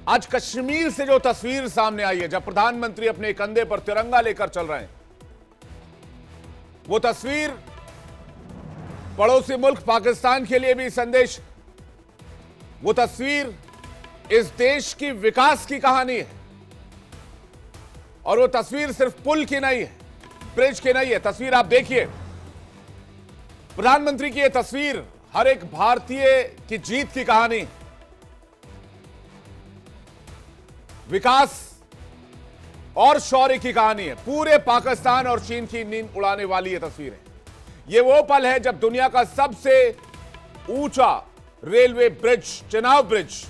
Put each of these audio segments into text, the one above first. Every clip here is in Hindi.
आज कश्मीर से जो तस्वीर सामने आई है, जब प्रधानमंत्री अपने कंधे पर तिरंगा लेकर चल रहे हैं, वो तस्वीर पड़ोसी मुल्क पाकिस्तान के लिए भी संदेश, वो तस्वीर इस देश की विकास की कहानी है। और वो तस्वीर सिर्फ पुल की नहीं है, ब्रिज की नहीं है। तस्वीर आप देखिए, प्रधानमंत्री की यह तस्वीर हर एक भारतीय की जीत की कहानी, विकास और शौर्य की कहानी है। पूरे पाकिस्तान और चीन की नींद उड़ाने वाली ये तस्वीर है। ये वो पल है जब दुनिया का सबसे ऊंचा रेलवे ब्रिज, चेनाब ब्रिज,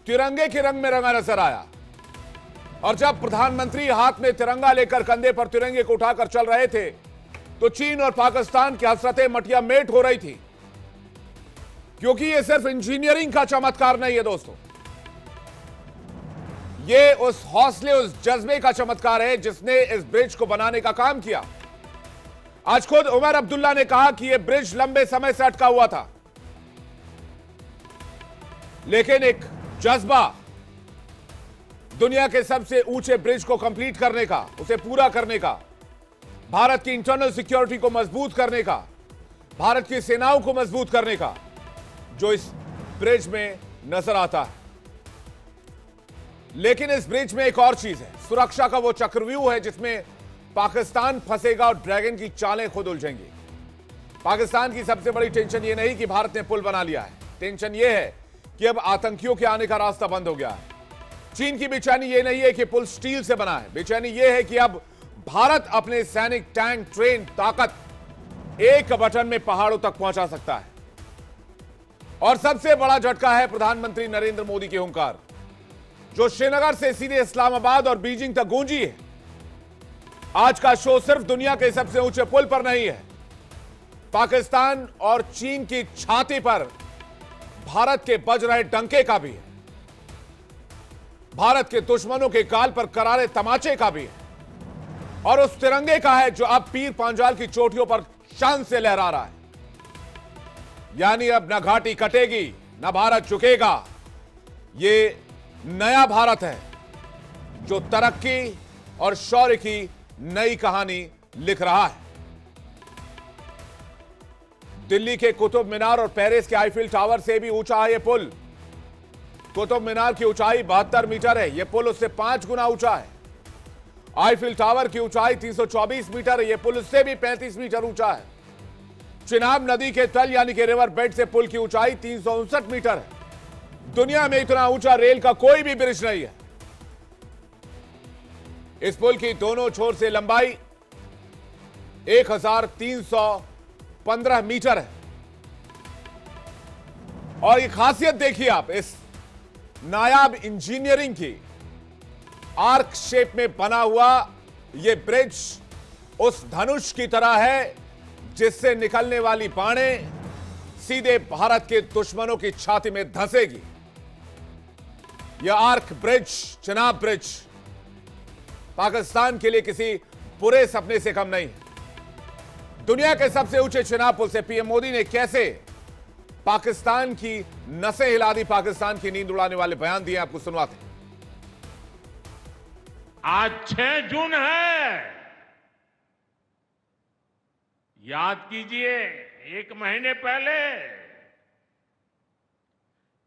तिरंगे के रंग में रंगा नजर आया। और जब प्रधानमंत्री हाथ में तिरंगा लेकर कंधे पर तिरंगे को उठाकर चल रहे थे, तो चीन और पाकिस्तान की हसरतें मटिया मेट हो रही थी। क्योंकि यह सिर्फ इंजीनियरिंग का चमत्कार नहीं है दोस्तों, ये उस हौसले, उस जज्बे का चमत्कार है जिसने इस ब्रिज को बनाने का काम किया। आज खुद उमर अब्दुल्ला ने कहा कि यह ब्रिज लंबे समय से अटका हुआ था, लेकिन एक जज्बा दुनिया के सबसे ऊंचे ब्रिज को कंप्लीट करने का, उसे पूरा करने का, भारत की इंटरनल सिक्योरिटी को मजबूत करने का, भारत की सेनाओं को मजबूत करने का, जो इस ब्रिज में नजर आता है। लेकिन इस ब्रिज में एक और चीज है, सुरक्षा का वो चक्रव्यूह है जिसमें पाकिस्तान फंसेगा और ड्रैगन की चालें खुद उलझेंगी। पाकिस्तान की सबसे बड़ी टेंशन ये नहीं कि भारत ने पुल बना लिया है, टेंशन ये है कि अब आतंकियों के आने का रास्ता बंद हो गया है। चीन की बेचैनी ये नहीं है कि पुल स्टील से बना है, बेचैनी ये है कि अब भारत अपने सैनिक, टैंक, ट्रेन, ताकत एक बटन में पहाड़ों तक पहुंचा सकता है। और सबसे बड़ा झटका है प्रधानमंत्री नरेंद्र मोदी के हुंकार, जो श्रीनगर से सीधे इस्लामाबाद और बीजिंग तक गूंजी है। आज का शो सिर्फ दुनिया के सबसे ऊंचे पुल पर नहीं है, पाकिस्तान और चीन की छाती पर भारत के बज रहे डंके का भी है, भारत के दुश्मनों के गाल पर करारे तमाचे का भी है, और उस तिरंगे का है जो अब पीर पांजाल की चोटियों पर शान से लहरा रहा है। यानी अब न घाटी कटेगी, न भारत झुकेगा। ये नया भारत है जो तरक्की और शौर्य की नई कहानी लिख रहा है। दिल्ली के कुतुब मीनार और पेरिस के आईफिल टावर से भी ऊंचा है यह पुल। कुतुब मीनार की ऊंचाई 72 मीटर है, यह पुल उससे 5 गुना ऊंचा है। आईफिल टावर की ऊंचाई 324 मीटर है, यह पुल उससे भी 35 मीटर ऊंचा है। चिनाब नदी के तल यानी कि रिवर बेड से पुल की ऊंचाई 359 मीटर है। दुनिया में इतना ऊंचा रेल का कोई भी ब्रिज नहीं है। इस पुल की दोनों छोर से लंबाई 1315 मीटर है। और ये खासियत देखिए आप इस नायाब इंजीनियरिंग की, आर्क शेप में बना हुआ यह ब्रिज उस धनुष की तरह है जिससे निकलने वाली बाणें सीधे भारत के दुश्मनों की छाती में धंसेगी। यह arch bridge, Chenab bridge, Pakistan के लिए किसी बुरे सपने से कम नहीं है। दुनिया के सबसे ऊंचे चेनाब पुल से पीएम मोदी ने कैसे पाकिस्तान की नसें हिला दी, पाकिस्तान की नींद उड़ाने वाले बयान दिए, आपको सुनवाते हैं। आज 6 जून है, याद कीजिए, एक महीने पहले,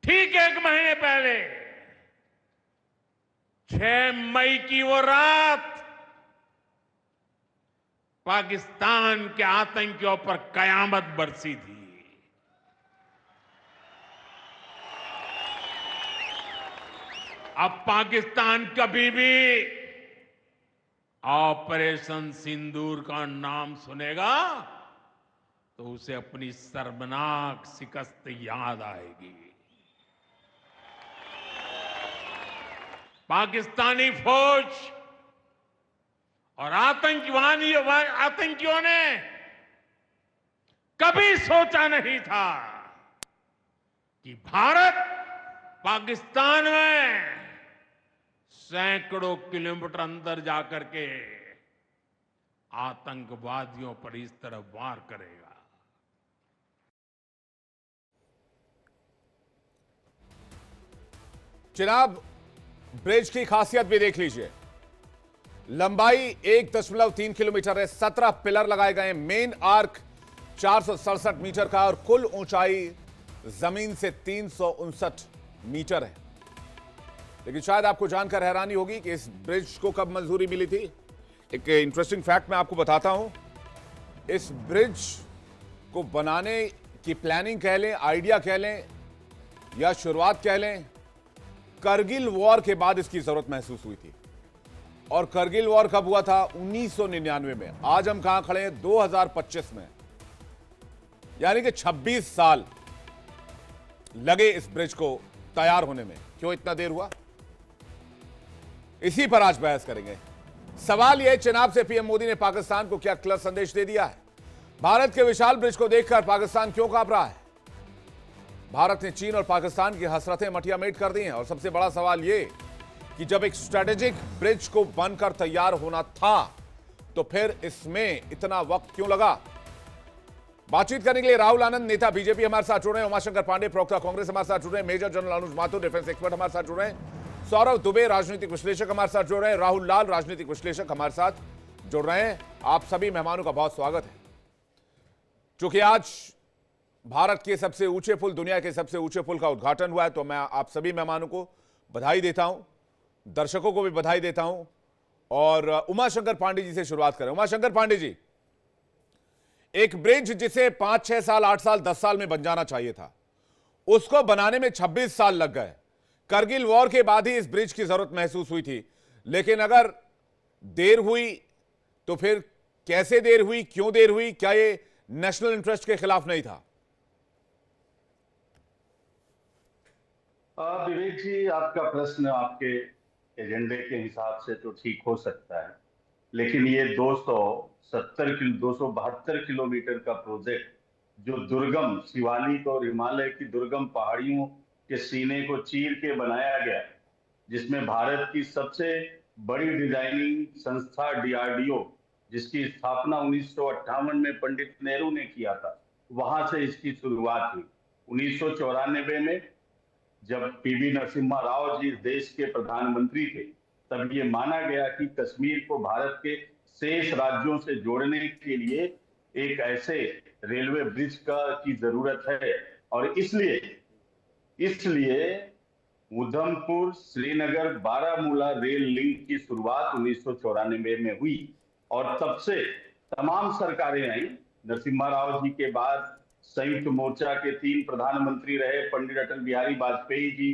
ठीक एक महीने पहले 6 मई की वो रात पाकिस्तान के आतंकियों पर कयामत बरसी थी। अब पाकिस्तान कभी भी ऑपरेशन सिंदूर का नाम सुनेगा तो उसे अपनी शर्मनाक शिकस्त याद आएगी। पाकिस्तानी फौज और आतंकियों ने कभी सोचा नहीं था कि भारत पाकिस्तान में सैकड़ों किलोमीटर अंदर जाकर के आतंकवादियों पर इस तरह वार करेगा। जनाब, ब्रिज की खासियत भी देख लीजिए। लंबाई 1.3 किलोमीटर है, 17 पिलर लगाए गए, मेन आर्क 467 मीटर का और कुल ऊंचाई जमीन से 359 मीटर है। लेकिन शायद आपको जानकर हैरानी होगी कि इस ब्रिज को कब मंजूरी मिली थी। एक इंटरेस्टिंग फैक्ट मैं आपको बताता हूं। इस ब्रिज को बनाने की प्लानिंग कह लें, आइडिया कह लें या शुरुआत कह लें, करगिल वॉर के बाद इसकी जरूरत महसूस हुई थी। और करगिल वॉर कब हुआ था? 1999 में। आज हम कहां खड़े हैं? 2025 में। यानी कि 26 साल लगे इस ब्रिज को तैयार होने में। क्यों इतना देर हुआ? इसी पर आज बहस करेंगे। सवाल यह, चुनाव से पीएम मोदी ने पाकिस्तान को क्या क्लियर संदेश दे दिया है? भारत के विशाल ब्रिज को देखकर पाकिस्तान क्यों कांप रहा है? भारत ने चीन और पाकिस्तान की हसरतें मटिया मेट कर दी हैं। और सबसे बड़ा सवाल यह कि जब एक स्ट्रेटेजिक ब्रिज को बनकर तैयार होना था तो फिर इसमें इतना वक्त क्यों लगा? बातचीत करने के लिए राहुल आनंद, नेता बीजेपी, हमारे साथ जुड़ रहे हैं। उमाशंकर पांडे, प्रवक्ता कांग्रेस, हमारे साथ जुड़ रहे हैं। मेजर जनरल अनुज माथुर, डिफेंस एक्सपर्ट, हमारे साथ जुड़ रहे हैं। सौरभ दुबे, राजनीतिक विश्लेषक, हमारे साथ जुड़ रहे हैं। राहुल लाल, राजनीतिक विश्लेषक, हमारे साथ जुड़ रहे हैं। आप सभी मेहमानों का बहुत स्वागत है। चूंकि आज भारत के सबसे ऊंचे पुल, दुनिया के सबसे ऊंचे पुल का उद्घाटन हुआ है, तो मैं आप सभी मेहमानों को बधाई देता हूं, दर्शकों को भी बधाई देता हूं। और उमाशंकर पांडे जी से शुरुआत करें। उमाशंकर पांडे जी, एक ब्रिज जिसे 5, 6 साल, 8 साल, 10 साल में बन जाना चाहिए था, उसको बनाने में 26 साल लग गए। करगिल वॉर के बाद ही इस ब्रिज की जरूरत महसूस हुई थी। लेकिन अगर देर हुई तो फिर कैसे देर हुई, क्यों देर हुई? क्या ये नेशनल इंटरेस्ट के खिलाफ नहीं था? विवेक जी, आपका प्रश्न आपके एजेंडे के हिसाब से तो ठीक हो सकता है, लेकिन ये 272 किलोमीटर का प्रोजेक्ट जो दुर्गम शिवालिक और हिमालय की दुर्गम पहाड़ियों के सीने को चीर के बनाया गया, जिसमें भारत की सबसे बड़ी डिजाइनिंग संस्था डीआरडीओ, जिसकी स्थापना 1958 में पंडित नेहरू ने किया था, वहां से इसकी शुरुआत हुई। 1994 में जब पीवी नरसिम्हा राव जी देश के प्रधानमंत्री थे, तब ये माना गया कि कश्मीर को भारत के शेष राज्यों से जोड़ने के लिए एक ऐसे रेलवे ब्रिज की जरूरत है। और इसलिए उधमपुर श्रीनगर बारामूला रेल लिंक की शुरुआत 1994 में हुई। और तब से तमाम सरकारें आई। नरसिम्हा राव जी के बाद संयुक्त मोर्चा के 3 प्रधानमंत्री रहे, पंडित अटल बिहारी वाजपेयी जी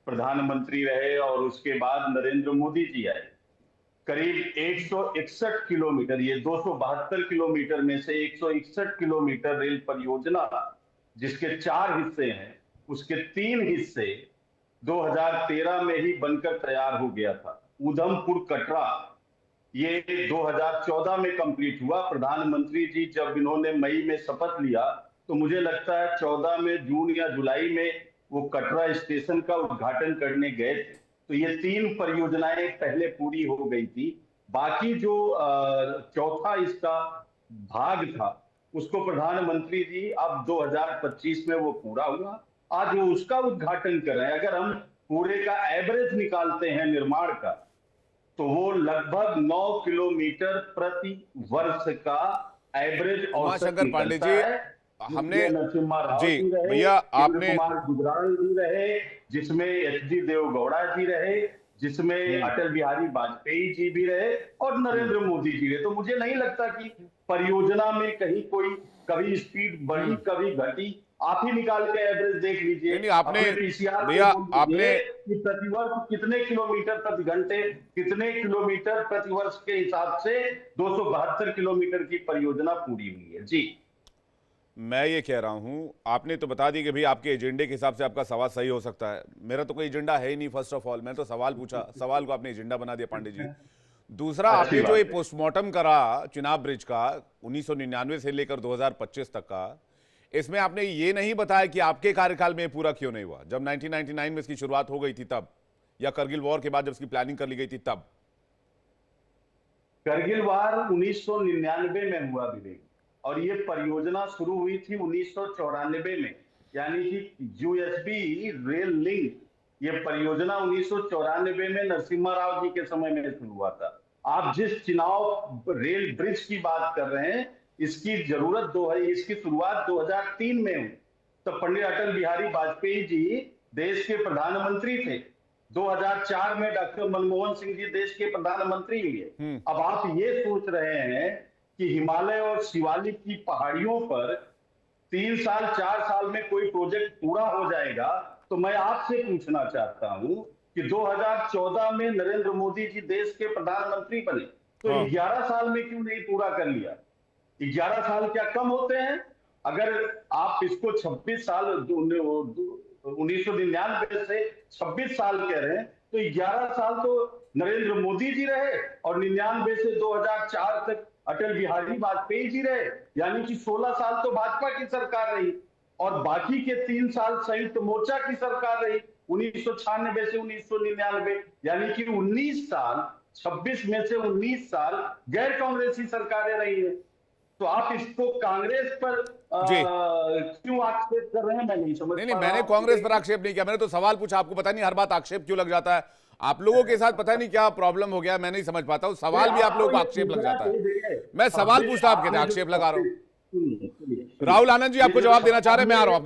प्रधानमंत्री रहे, और उसके बाद नरेंद्र मोदी जी आए। करीब 161 किलोमीटर, ये 272 किलोमीटर में से 161 किलोमीटर रेल परियोजना, जिसके 4 हिस्से हैं, उसके 3 हिस्से 2013 में ही बनकर तैयार हो गया था। उधमपुर कटरा ये 2014 में कंप्लीट हुआ। प्रधानमंत्री जी जब इन्होंने मई में शपथ लिया, तो मुझे लगता है 14 में, जून या जुलाई में वो कटरा स्टेशन का उद्घाटन करने गए थे। तो ये 3 परियोजनाएं पहले पूरी हो गई थी। बाकी जो चौथा इसका भाग था, उसको प्रधानमंत्री जी अब 2025 में वो पूरा हुआ, आज वो उसका उद्घाटन कर रहे हैं। अगर हम पूरे का एवरेज निकालते हैं निर्माण का, तो वो लगभग 9 किलोमीटर प्रति वर्ष का एवरेज औसत निकलता है। हमने नरसिम्हा राव जी जी रहे, भैया, आपने कुमार गुजराल जी रहे, जिसमें एचडी देवगौड़ा जी रहे, जिसमें अटल बिहारी वाजपेयी जी भी रहे, और नरेंद्र मोदी जी रहे। तो मुझे नहीं लगता कि परियोजना में कहीं कोई कभी स्पीड बढ़ी कभी घटी। आप ही निकाल के एवरेज देख लीजिए। नहीं, आपने पीसीआर भैया, आपने प्रतिवर्ष कितने किलोमीटर प्रति घंटे, कितने किलोमीटर प्रतिवर्ष के हिसाब से 272 किलोमीटर की परियोजना पूरी हुई है। जी, मैं ये कह रहा हूं, आपने तो बता दी कि भाई आपके एजेंडे के हिसाब से आपका सवाल सही हो सकता है। मेरा तो कोई एजेंडा है ही नहीं। फर्स्ट ऑफ ऑल मैं तो सवाल पूछा, सवाल को आपने एजेंडा बना दिया पांडे जी। दूसरा, आपने जो ये पोस्टमार्टम करा चुनाव ब्रिज का 1999 से लेकर 2025 तक का, इसमें आपने ये नहीं बताया कि आपके कार्यकाल में पूरा क्यों नहीं हुआ, जब 1999 में इसकी शुरुआत हो गई थी तब, या करगिल वॉर के बाद जब इसकी प्लानिंग कर ली गई थी तब? करगिल वार 1999 में हुआ विवेक, और ये परियोजना शुरू हुई थी 1994 में। यानी कि यूएसबी रेल लिंक ये परियोजना 1994 में नरसिम्हा राव जी के समय में शुरू हुआ था। आप जिस चुनाव रेल ब्रिज की बात कर रहे हैं, इसकी शुरुआत 2003 में हुई। तो पंडित अटल बिहारी वाजपेयी जी देश के प्रधानमंत्री थे। 2004 में डॉक्टर मनमोहन सिंह जी देश के प्रधानमंत्री हुए। अब आप ये सोच रहे हैं कि हिमालय और शिवालिक की पहाड़ियों पर 3 साल 4 साल में कोई प्रोजेक्ट पूरा हो जाएगा। तो मैं आपसे पूछना चाहता हूं कि 2014 में नरेंद्र मोदी जी देश के प्रधानमंत्री बने, तो 11 साल में क्यों नहीं पूरा कर लिया? 11 साल क्या कम होते हैं? अगर आप इसको 26 साल 1999 से 26 साल कह रहे हैं, तो 11 साल तो नरेंद्र मोदी जी रहे और 99 से 2004 तक अटल बिहारी वाजपेयी जी रहे, यानी कि 16 साल तो भाजपा की सरकार रही और बाकी के 3 साल संयुक्त मोर्चा की सरकार रही 1996 से 1999, यानी कि 19 साल, 26 में से 19 साल गैर कांग्रेसी सरकारें रही है। तो आप इसको कांग्रेस पर क्यों आक्षेप कर रहे हैं? मैं नहीं समझ। नहीं, मैंने कांग्रेस पर आक्षेप नहीं किया, मैंने तो सवाल पूछा। आपको पता नहीं हर बात आक्षेप क्यों लग जाता है? आप लोगों के साथ पता नहीं क्या प्रॉब्लम हो गया, मैं नहीं समझ पाता हूँ। सवाल भी आप लोगों को आक्षेप लग जाता है। मैं सवाल पूछता, आप कहते हैं आक्षेप लगा रहा हूं। राहुल आनंद जी आपको जवाब देना चाह रहे हैं, मैं आ रहा हूं।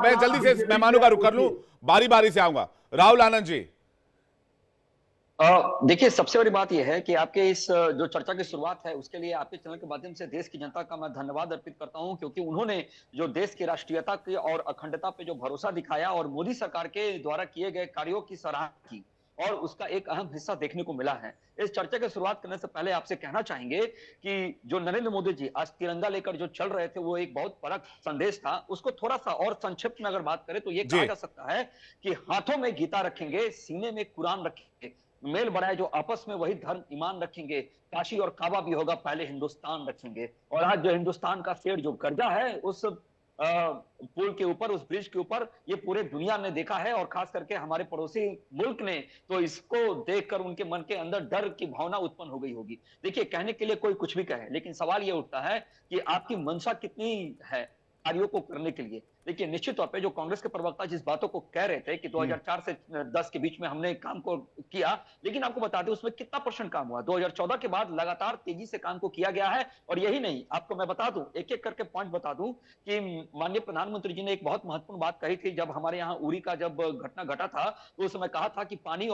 मैं जल्दी से मेहमानों का रुख कर लूं, बारी बारी से आऊंगा। राहुल आनंद जी, देखिए, सबसे बड़ी बात यह है कि आपके इस जो चर्चा की शुरुआत है उसके लिए आपके चैनल के माध्यम से देश की जनता का मैं धन्यवाद अर्पित करता हूं, क्योंकि उन्होंने जो देश की राष्ट्रीयता की और अखंडता पे जो भरोसा दिखाया और मोदी सरकार के द्वारा किए गए कार्यों की सराहना की, और उसका एक अहम हिस्सा देखने को मिला है। इस चर्चा की शुरुआत करने से पहले आपसे कहना चाहेंगे कि जो नरेंद्र मोदी जी आज तिरंगा लेकर जो चल रहे थे, वो एक बहुत बड़ा संदेश था। उसको थोड़ा सा और संक्षिप्त में अगर बात करें तो ये कहा जा सकता है कि हाथों में गीता रखेंगे, सीने में कुरान रखेंगे, मेल बढ़ाए जो आपस में वही धर्म ईमान रखेंगे, काशी और काबा भी होगा, पहले हिंदुस्तान रखेंगे। और आज जो हिंदुस्तान का शेर जो गर्जा है उस पुल के ऊपर, उस ब्रिज के ऊपर, ये पूरे दुनिया ने देखा है और खास करके हमारे पड़ोसी मुल्क ने, तो इसको देखकर उनके मन के अंदर डर की भावना उत्पन्न हो गई होगी। देखिए, कहने के लिए कोई कुछ भी कहे, लेकिन सवाल ये उठता है कि आपकी मंशा कितनी है कार्यों को करने के लिए। देखिए, निश्चित तौर पे जो कांग्रेस के प्रवक्ता जिस बातों को कह रहे थे कि 2004 से 10 के बीच में हमने काम को किया, लेकिन आपको बता दें उसमें कितना % काम हुआ। 2014 के बाद लगातार तेजी से काम को किया गया है। और यही नहीं, आपको मैं बता दूं, एक एक करके पॉइंट बता दूं कि माननीय प्रधानमंत्री जी ने एक बहुत महत्वपूर्ण बात कही थी। जब हमारे यहाँ उरी का जब घटना घटा था तो उस समय कहा था कि पानी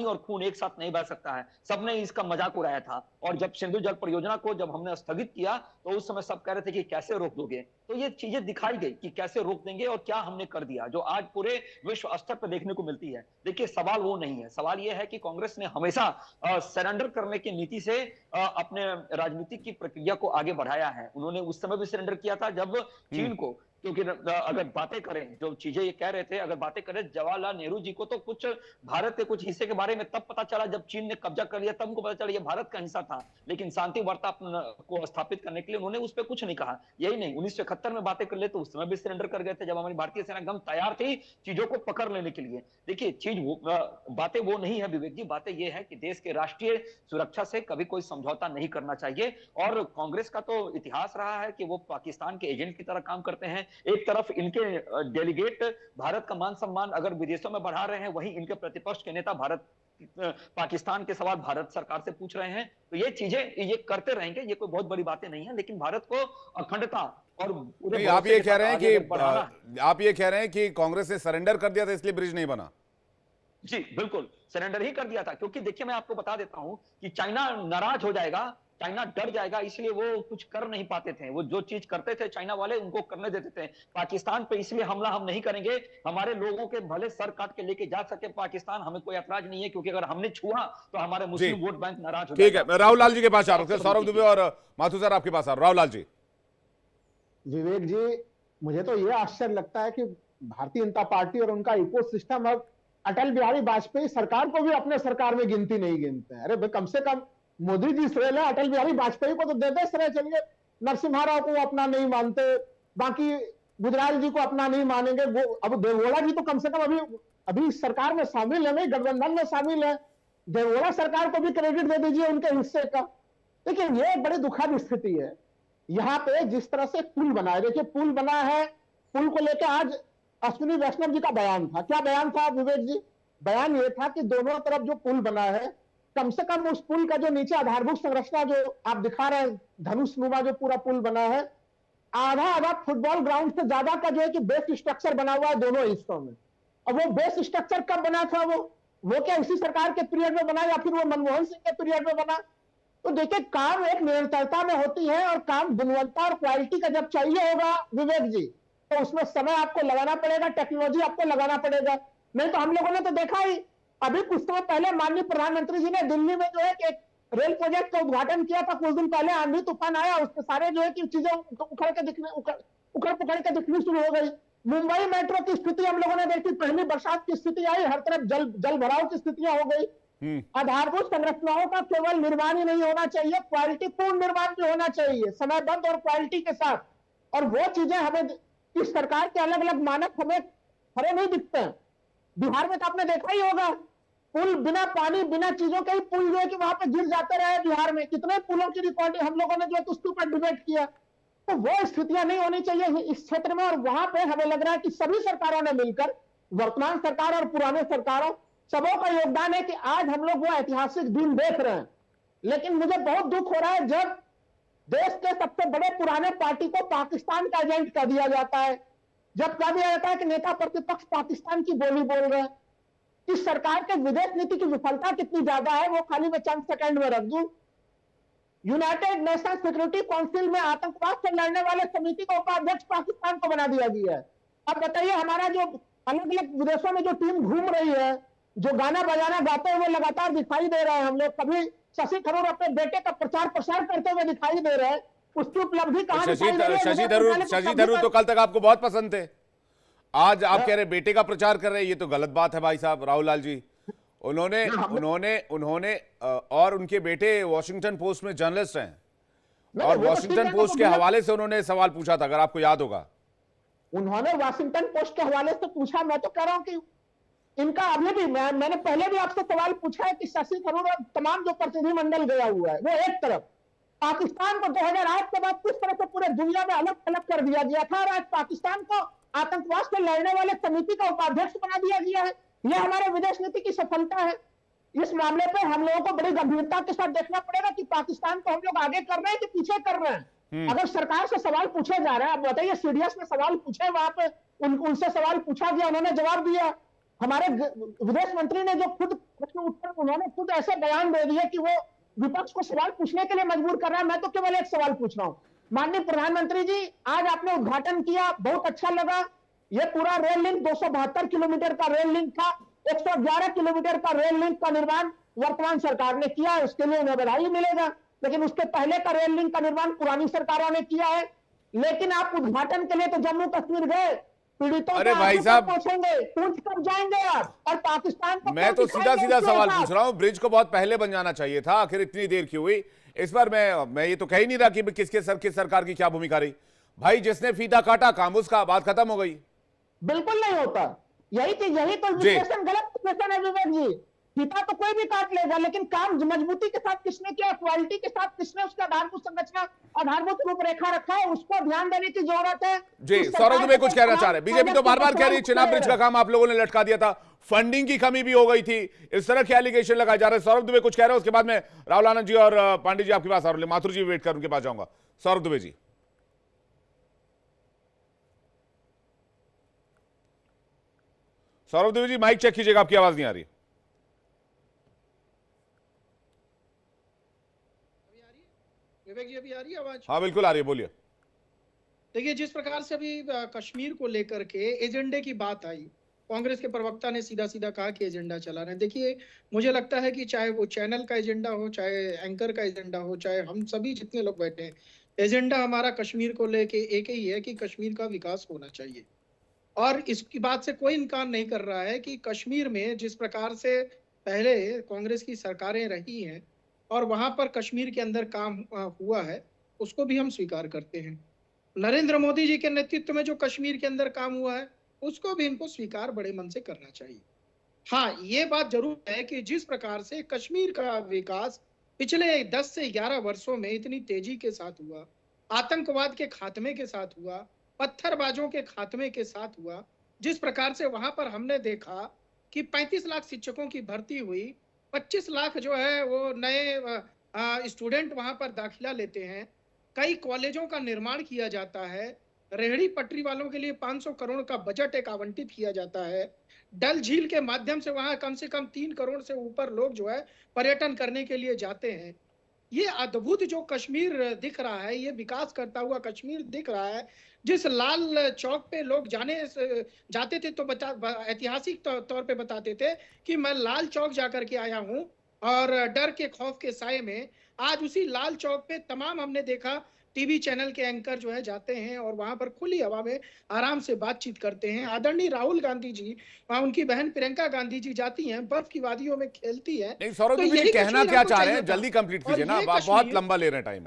और खून एक साथ नहीं बह सकता है। सबने इसका मजाक उड़ाया था। और जब सिंधु जल परियोजना को जब हमने स्थगित किया तो उस समय सब कह रहे थे कि कैसे रोक दोगे। तो ये चीजें दिखाई गई कि कैसे रोक देंगे और क्या हमने कर दिया, जो आज पूरे विश्व स्तर पर देखने को मिलती है। देखिए, सवाल वो नहीं है, सवाल ये है कि कांग्रेस ने हमेशा सरेंडर करने की नीति से अपने राजनीतिक की प्रक्रिया को आगे बढ़ाया है। उन्होंने उस समय भी सरेंडर किया था जब चीन को, क्योंकि अगर बातें करें, जो चीजें ये कह रहे थे, अगर बातें करें जवाहरलाल नेहरू जी को तो कुछ भारत के कुछ हिस्से के बारे में तब पता चला जब चीन ने कब्जा कर लिया, तब उनको पता चला ये भारत का हिस्सा था। लेकिन शांति वार्ता को स्थापित करने के लिए उन्होंने उस पर कुछ नहीं कहा। यही नहीं, 1971 में बातें कर ले तो उस समय भी सरेंडर कर गए थे, जब हमारी भारतीय सेना एकदम तैयार थी चीजों को पकड़ लेने के लिए। देखिए, बातें वो नहीं है विवेक जी, बातें ये है कि देश के राष्ट्रीय सुरक्षा से कभी कोई समझौता नहीं करना चाहिए। और कांग्रेस का तो इतिहास रहा है कि वो पाकिस्तान के एजेंट की तरह काम करते हैं। एक तरफ इनके डेलीगेट भारत का मान सम्मान अगर विदेशों में बढ़ा रहे हैं, वहीं इनके प्रतिपक्ष के नेता पाकिस्तान के सवाल भारत सरकार से पूछ रहे हैं। तो ये चीजें ये करते रहेंगे, ये कोई बहुत बड़ी बातें नहीं है। लेकिन भारत को अखंडता और आप ये कह रहे हैं कि कांग्रेस ने सरेंडर कर दिया था इसलिए ब्रिज नहीं बना? जी बिल्कुल, सरेंडर ही कर दिया था। क्योंकि देखिए, मैं आपको बता देता हूं कि चाइना नाराज हो जाएगा, चाइना डर जाएगा, इसलिए वो कुछ कर नहीं पाते थे। वो जो चीज करते थे चाइना वाले उनको करने देते थे। पाकिस्तान पे इसलिए हमला हम नहीं करेंगे, हमारे लोगों के भले सर काट के लेके जा सके पाकिस्तान, हमें कोई ऐतराज नहीं है, क्योंकि अगर हमने छुआ तो हमारे मुस्लिम वोट बैंक नाराज हो जाएगा। ठीक है, राहुल लाल जी के पास आ रहा हूं, सौरभ दुबे और माथुर सर आपके पास आ रहा हूं। राहुल लाल जी। विवेक जी, मुझे तो यह आश्चर्य लगता है कि भारतीय जनता पार्टी और उनका इकोसिस्टम अब अटल बिहारी वाजपेयी सरकार को भी अपने सरकार में गिनती नहीं गिनते हैं। अरे कम से कम मोदी जी श्रेय ले, अटल बिहारी वाजपेयी को तो दे दे श्रेय। चलिए, नरसिम्हा राव को अपना नहीं मानते, बाकी गुजराल जी को अपना नहीं मानेंगे, वो अब देवगौड़ा जी तो कम से कम अभी सरकार में शामिल है, नहीं गठबंधन में शामिल है। देवगौड़ा सरकार को भी क्रेडिट दे दीजिए उनके हिस्से का। देखिए, ये बड़ी दुखद स्थिति है। यहाँ पे जिस तरह से पुल बना है, देखिए पुल बना है, पुल को लेकर आज अश्विनी वैष्णव जी का बयान था। क्या बयान था विवेक जी? बयान ये था कि दोनों तरफ जो पुल बना है, कम से कम उस पुल का जो नीचे आधारभूत संरचना जो आप दिखा रहे हैं, धनुष नुमा जो पूरा पुल बना है, आधा आधा फुटबॉल ग्राउंड से ज्यादा का जो है कि बेस स्ट्रक्चर बना हुआ है दोनों हिस्सों में। और वो बेस स्ट्रक्चर कब बना था? वो क्या इसी सरकार के पीरियड में बना या फिर वो मनमोहन सिंह के पीरियड में बना? तो देखिए, काम एक निरंतरता में होती है और काम गुणवत्ता और क्वालिटी का जब चाहिए होगा विवेक जी, तो उसमें समय आपको लगाना पड़ेगा, टेक्नोलॉजी आपको लगाना पड़ेगा। नहीं तो हम लोगों ने तो देखा ही, अभी कुछ समय पहले माननीय प्रधानमंत्री जी ने दिल्ली में जो है कि एक रेल प्रोजेक्ट का उद्घाटन किया था। कुछ दिन पहले आंधी तूफान आया, उसके सारे जो है कि चीजें उखड़ पुखड़ के दिखनी शुरू हो गई। मुंबई मेट्रो की स्थिति हम लोगों ने देखी, पहली बरसात की स्थिति आई, हर तरफ जल भराव की स्थितियां हो गई। आधारभूत संरचनाओं का केवल निर्माण ही नहीं होना चाहिए, क्वालिटी पूर्ण निर्माण भी होना चाहिए, समयबद्ध और क्वालिटी के साथ। और वो चीजें हमें इस सरकार के अलग अलग मानक हमें खरे नहीं दिखते हैं। बिहार में तो आपने देखा ही होगा, पुल बिना पानी बिना चीजों के ही पुल जो है कि वहां पे गिर जाते रहे। बिहार में कितने पुलों की रिकॉर्डिंग हम लोगों ने जो है उसके ऊपर डिबेट किया। तो वो स्थितियां नहीं होनी चाहिए इस क्षेत्र में। और वहां पे हमें लग रहा है कि सभी सरकारों ने मिलकर, वर्तमान सरकार और पुराने सरकारों, सबों का योगदान है कि आज हम लोग वो ऐतिहासिक दिन देख रहे हैं। लेकिन मुझे बहुत दुख हो रहा है जब देश के सबसे बड़े पुराने पार्टी को पाकिस्तान का एजेंट कर दिया जाता है, जब कह दिया जाता है कि नेता प्रतिपक्ष पाकिस्तान की बोली बोल रहे हैं। इस सरकार के विदेश नीति की विफलता कितनी ज्यादा है वो खाली मैं चंद सेकंड में रख दूं। यूनाइटेड नेशन सिक्योरिटी काउंसिल में आतंकवाद से लड़ने वाले समिति का उपाध्यक्ष पाकिस्तान को बना दिया गया है। अब बताइए, हमारा जो अलग अलग विदेशों में जो टीम घूम रही है, जो गाना बजाना गाते हुए लगातार दिखाई दे रहे हैं हम लोग, कभी शशि थरूर अपने बेटे का प्रचार प्रसार करते हुए दिखाई दे रहे हैं, उसकी उपलब्धि कहां दिखाई दे रही है? शशि थरूर तो कल तक आपको बहुत पसंद थे, आज आप कह रहे बेटे का प्रचार कर रहे हैं, ये तो गलत बात है भाई साहब। राहुल लाल जी, उन्होंने और उनके बेटे वॉशिंगटन पोस्ट में जर्नलिस्ट हैं और वॉशिंगटन पोस्ट के हवाले से उन्होंने सवाल पूछा था, अगर आपको याद होगा। उन्होंने वॉशिंगटन पोस्ट के हवाले से पूछा। मैं तो कह रहा हूं कि इनका अभी भी मैंने पहले भी आपसे सवाल पूछा है कि शशि थरूर और तमाम जो प्रतिनिधिमंडल गया हुआ है, वो एक तरफ पाकिस्तान को 2008 के बाद किस तरह से पूरे दुनिया में अलग थलग कर दिया गया था और आज पाकिस्तान को आतंकवाद से लड़ने वाले समिति का उपाध्यक्ष बना दिया गया है। यह हमारे विदेश नीति की सफलता है। इस मामले पे हम लोगों को बड़ी गंभीरता के साथ देखना पड़ेगा कि पाकिस्तान को हम लोग आगे कर रहे हैं कि पीछे कर रहे हैं। अगर सरकार से सवाल पूछे जा रहे हैं, आप बताइए, सीडीएस में सवाल पूछे, वहां पे उनसे सवाल पूछा गया, उन्होंने जवाब दिया। हमारे विदेश मंत्री ने जो खुद प्रश्न उत्तर, उन्होंने खुद ऐसे बयान दे दिए कि वो विपक्ष को सवाल पूछने के लिए मजबूर कर रहा है। मैं तो केवल एक सवाल पूछ रहा हूं, माननीय प्रधानमंत्री जी, आज आपने उद्घाटन किया, बहुत अच्छा लगा। ये पूरा रेल लिंक 272 किलोमीटर का रेल लिंक था, 111 किलोमीटर का रेल लिंक का निर्माण वर्तमान सरकार ने किया है, उसके लिए उन्हें बधाई मिलेगा। लेकिन उसके पहले का रेल लिंक का निर्माण पुरानी सरकारों ने किया है। लेकिन आप उद्घाटन के लिए तो जम्मू कश्मीर गए, पीड़ितों अरे भाई साहब, पहुंचेंगे, पूछ कर जाएंगे आप, और पाकिस्तान को मैं तो सीधा सीधा सवाल पूछ रहा हूं, ब्रिज को बहुत पहले बन जाना चाहिए था, आखिर इतनी देर क्यों हुई? इस पर मैं ये तो कह ही नहीं रहा कि किस सरकार की क्या भूमिका रही। भाई जिसने फीता काटा काम उसका, बात खत्म हो गई। बिल्कुल नहीं होता, यही तो विश्लेषण गलत विश्लेषण है विवेक जी। फीता तो कोई भी काट लेगा, लेकिन काम मजबूती के साथ किसने किया, क्वालिटी के साथ किसने उसका आधारभूत संरचना, आधारभूत रूपरेखा रखा है, उसको ध्यान देने की जरूरत है। जी, सौरभ दुबे कुछ कहना चाह रहे हैं। बीजेपी तो बार बार कह रही है चिनाब ब्रिज का काम आप लोगों ने लटका दिया था, फंडिंग की कमी भी हो गई थी, इस तरह के एलिगेशन लगाए जा रहे हैं। सौरभ दुबे कुछ कह रहे हैं, उसके बाद में राहुल आनंद जी और पांडे जी आपके पास आ रहे, माथुर जी वेट कर उनके पास जाऊंगा। सौरभ दुबे जी, सौरभ दुबे जी माइक चेक कीजिएगा, आपकी आवाज नहीं आ रही। विवेक जी, अभी आ रही है आवाज? हाँ बिल्कुल आ रही है, बोलिए। देखिए, जिस प्रकार से अभी कश्मीर को लेकर के एजेंडे की बात आई, कांग्रेस के प्रवक्ता ने सीधा सीधा कहा कि एजेंडा चला रहे हैं। देखिए, मुझे लगता है कि चाहे वो चैनल का एजेंडा हो, चाहे एंकर का एजेंडा हो, चाहे हम सभी जितने लोग बैठे हैं, एजेंडा हमारा कश्मीर को लेके एक ही है कि कश्मीर का विकास होना चाहिए। और इसकी बात से कोई इनकार नहीं कर रहा है कि कश्मीर में जिस प्रकार से पहले कांग्रेस की सरकारें रही हैं और वहां पर कश्मीर के अंदर काम हुआ है, उसको भी हम स्वीकार करते हैं। नरेंद्र मोदी जी के नेतृत्व में जो कश्मीर के अंदर काम हुआ है, उसको भी इनको स्वीकार बड़े मन से करना चाहिए। हाँ, ये बात जरूर है कि जिस प्रकार से कश्मीर का विकास पिछले 10 से 11 वर्षों में इतनी तेजी के साथ हुआ, आतंकवाद के खात्मे के साथ हुआ, पत्थरबाजों के खात्मे के साथ हुआ, जिस प्रकार से वहां पर हमने देखा कि 35 लाख शिक्षकों की भर्ती हुई, 25 लाख जो है वो नए स्टूडेंट वहां पर दाखिला लेते हैं, कई कॉलेजों का निर्माण किया जाता है, रेहड़ी पटरी वालों के लिए 500 करोड़ का बजट एक आवंटित किया जाता है, डल झील के माध्यम से कम 3 करोड़ से ऊपर लोग जो है पर्यटन करने के लिए जाते हैं। ये अद्भुत जो कश्मीर दिख रहा है, ये विकास करता हुआ कश्मीर दिख रहा है। जिस लाल चौक पे लोग जाते थे तो ऐतिहासिक तौर पे बताते थे कि मैं लाल चौक जाकर के आया हूं, और डर के खौफ के साए में आज उसी लाल चौक पे तमाम हमने देखा टीवी चैनल के एंकर जो है जाते हैं और वहां पर खुली हवा में आराम से बातचीत करते हैं। आदरणीय राहुल गांधी जी, वहां उनकी बहन प्रियंका गांधी जी जाती हैं, बर्फ की वादियों में खेलती है। नहीं सौरभ तो जी, यही कहना कश्मीर क्या हमको चाह रहे चाहिए हैं? था। जल्दी कंप्लीट और कीजिए ना, ये आप बहुत कश्मीर, लंबा ले रहे हैं टाइम।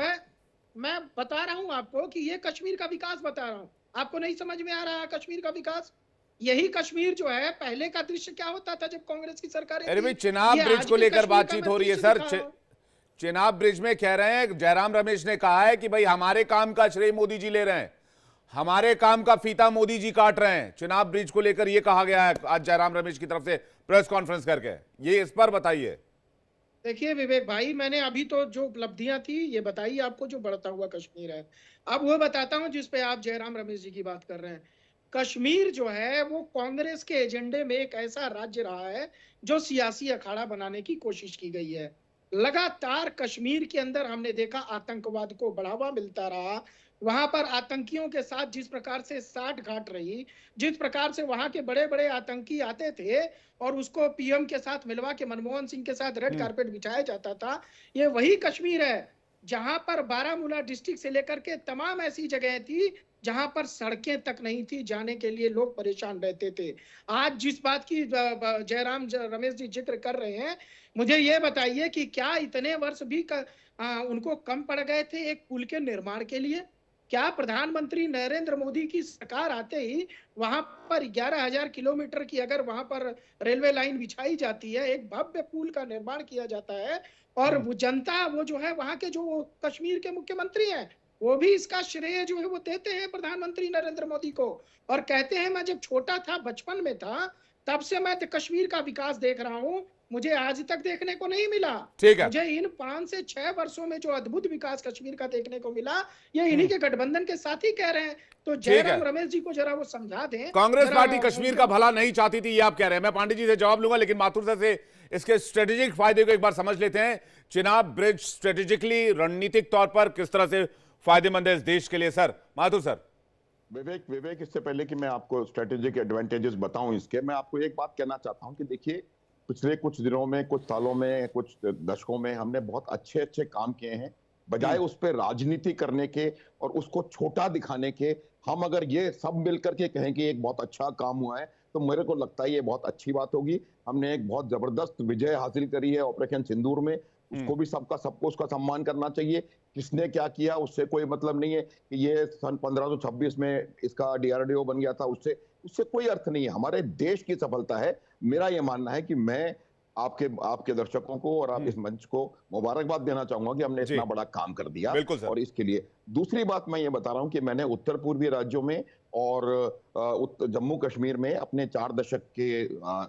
मैं बता रहा हूं आपको कि ये कश्मीर का विकास बता रहा हूं। आपको नहीं समझ में आ रहा है कश्मीर का विकास? यही कश्मीर जो है, पहले का दृश्य क्या होता था जब कांग्रेस की सरकार अरे भाई, चिनाब ब्रिज को लेकर बातचीत हो रही है सर। चिनाब ब्रिज में कह रहे हैं, जयराम रमेश ने कहा है कि भाई हमारे काम का श्रेय मोदी जी ले रहे हैं, हमारे काम का फीता मोदी जी काट रहे हैं। चिनाब ब्रिज को लेकर यह कहा गया है आज जयराम रमेश की तरफ से प्रेस कॉन्फ्रेंस करके। ये इस पर बताइए। देखिए विवेक भाई, मैंने अभी तो जो उपलब्धियां थी ये बताई आपको, जो बढ़ता हुआ कश्मीर है। अब वो बताता हूं जिस पे आप जयराम रमेश जी की बात कर रहे हैं। कश्मीर जो है वो कांग्रेस के एजेंडे में एक ऐसा राज्य रहा है जो सियासी अखाड़ा बनाने की कोशिश की गई है। लगातार कश्मीर के अंदर हमने देखा आतंकवाद को बढ़ावा मिलता रहा। वहां पर आतंकियों के साथ जिस प्रकार से साठ घाट रही, जिस प्रकार से वहां के बड़े बड़े आतंकी आते थे और उसको पीएम के साथ मिलवा के मनमोहन सिंह के साथ रेड कारपेट बिछाया जाता था, ये वही कश्मीर है जहां पर बारामूला डिस्ट्रिक्ट से लेकर के तमाम ऐसी जगह थी जहां पर सड़कें तक नहीं थी, जाने के लिए लोग परेशान रहते थे। आज जिस बात की जयराम रमेश जी जिक्र कर रहे हैं, मुझे ये बताइए कि क्या इतने वर्ष भी उनको कम पड़ गए थे एक पुल के निर्माण के लिए? क्या प्रधानमंत्री नरेंद्र मोदी की सरकार आते ही वहां पर 11,000 किलोमीटर की अगर वहां पर रेलवे लाइन बिछाई जाती है, एक भव्य पुल का निर्माण किया जाता है, और वो जनता, वो जो है वहां के जो कश्मीर के मुख्यमंत्री हैं, वो भी इसका श्रेय जो है वो देते हैं प्रधानमंत्री नरेंद्र मोदी को, और कहते हैं मैं जब छोटा था, बचपन में था, तब से मैं कश्मीर का विकास देख रहा हूं, मुझे आज तक देखने को नहीं मिला। ठीक है। मुझे इन 5 से 6 वर्षों में जो अद्भुत विकास कश्मीर का देखने को मिला, ये इन्हीं के गठबंधन के साथ ही कह रहे हैं। तो जयराम रमेश जी को जरा वो समझा दें। कांग्रेस पार्टी कश्मीर का भला नहीं चाहती थी, ये आप कह रहे हैं। मैं पांडे जी से जवाब लूंगा, लेकिन माथुर सर से इसके स्ट्रेटेजिक फायदे को एक बार समझ लेते हैं। चिनाब ब्रिज स्ट्रेटेजिकली, रणनीतिक तौर पर किस तरह से फायदेमंद है इस देश के लिए? Sir Mathur sir. विवेक, इससे पहले कि मैं आपको स्ट्रेटेजिक एडवांटेजेस बताऊं इसके, मैं आपको एक बात कहना चाहता हूं कि देखिए, पिछले कुछ दिनों में, कुछ सालों में, कुछ दशकों में हमने बहुत अच्छे अच्छे काम किए हैं। बजाय उस पर राजनीति करने के और उसको छोटा दिखाने के, हम अगर ये सब मिलकर के कहें कि एक बहुत अच्छा काम हुआ है, तो मेरे को लगता है ये बहुत अच्छी बात होगी। हमने एक बहुत जबरदस्त विजय हासिल करी है ऑपरेशन सिंदूर में, उसको भी सबको उसका सम्मान करना चाहिए। किसने क्या किया उससे कोई मतलब नहीं है कि ये सन 1526 में इसका डीआरडीओ बन गया था, उससे कोई अर्थ नहीं है। हमारे देश की सफलता है। मेरा ये मानना है कि मैं आपके दर्शकों को और आप इस मंच को मुबारकबाद देना चाहूंगा कि हमने इतना बड़ा काम कर दिया। और इसके लिए दूसरी बात मैं ये बता रहा हूं कि मैंने उत्तर पूर्वी राज्यों में और जम्मू कश्मीर में अपने 4 दशक के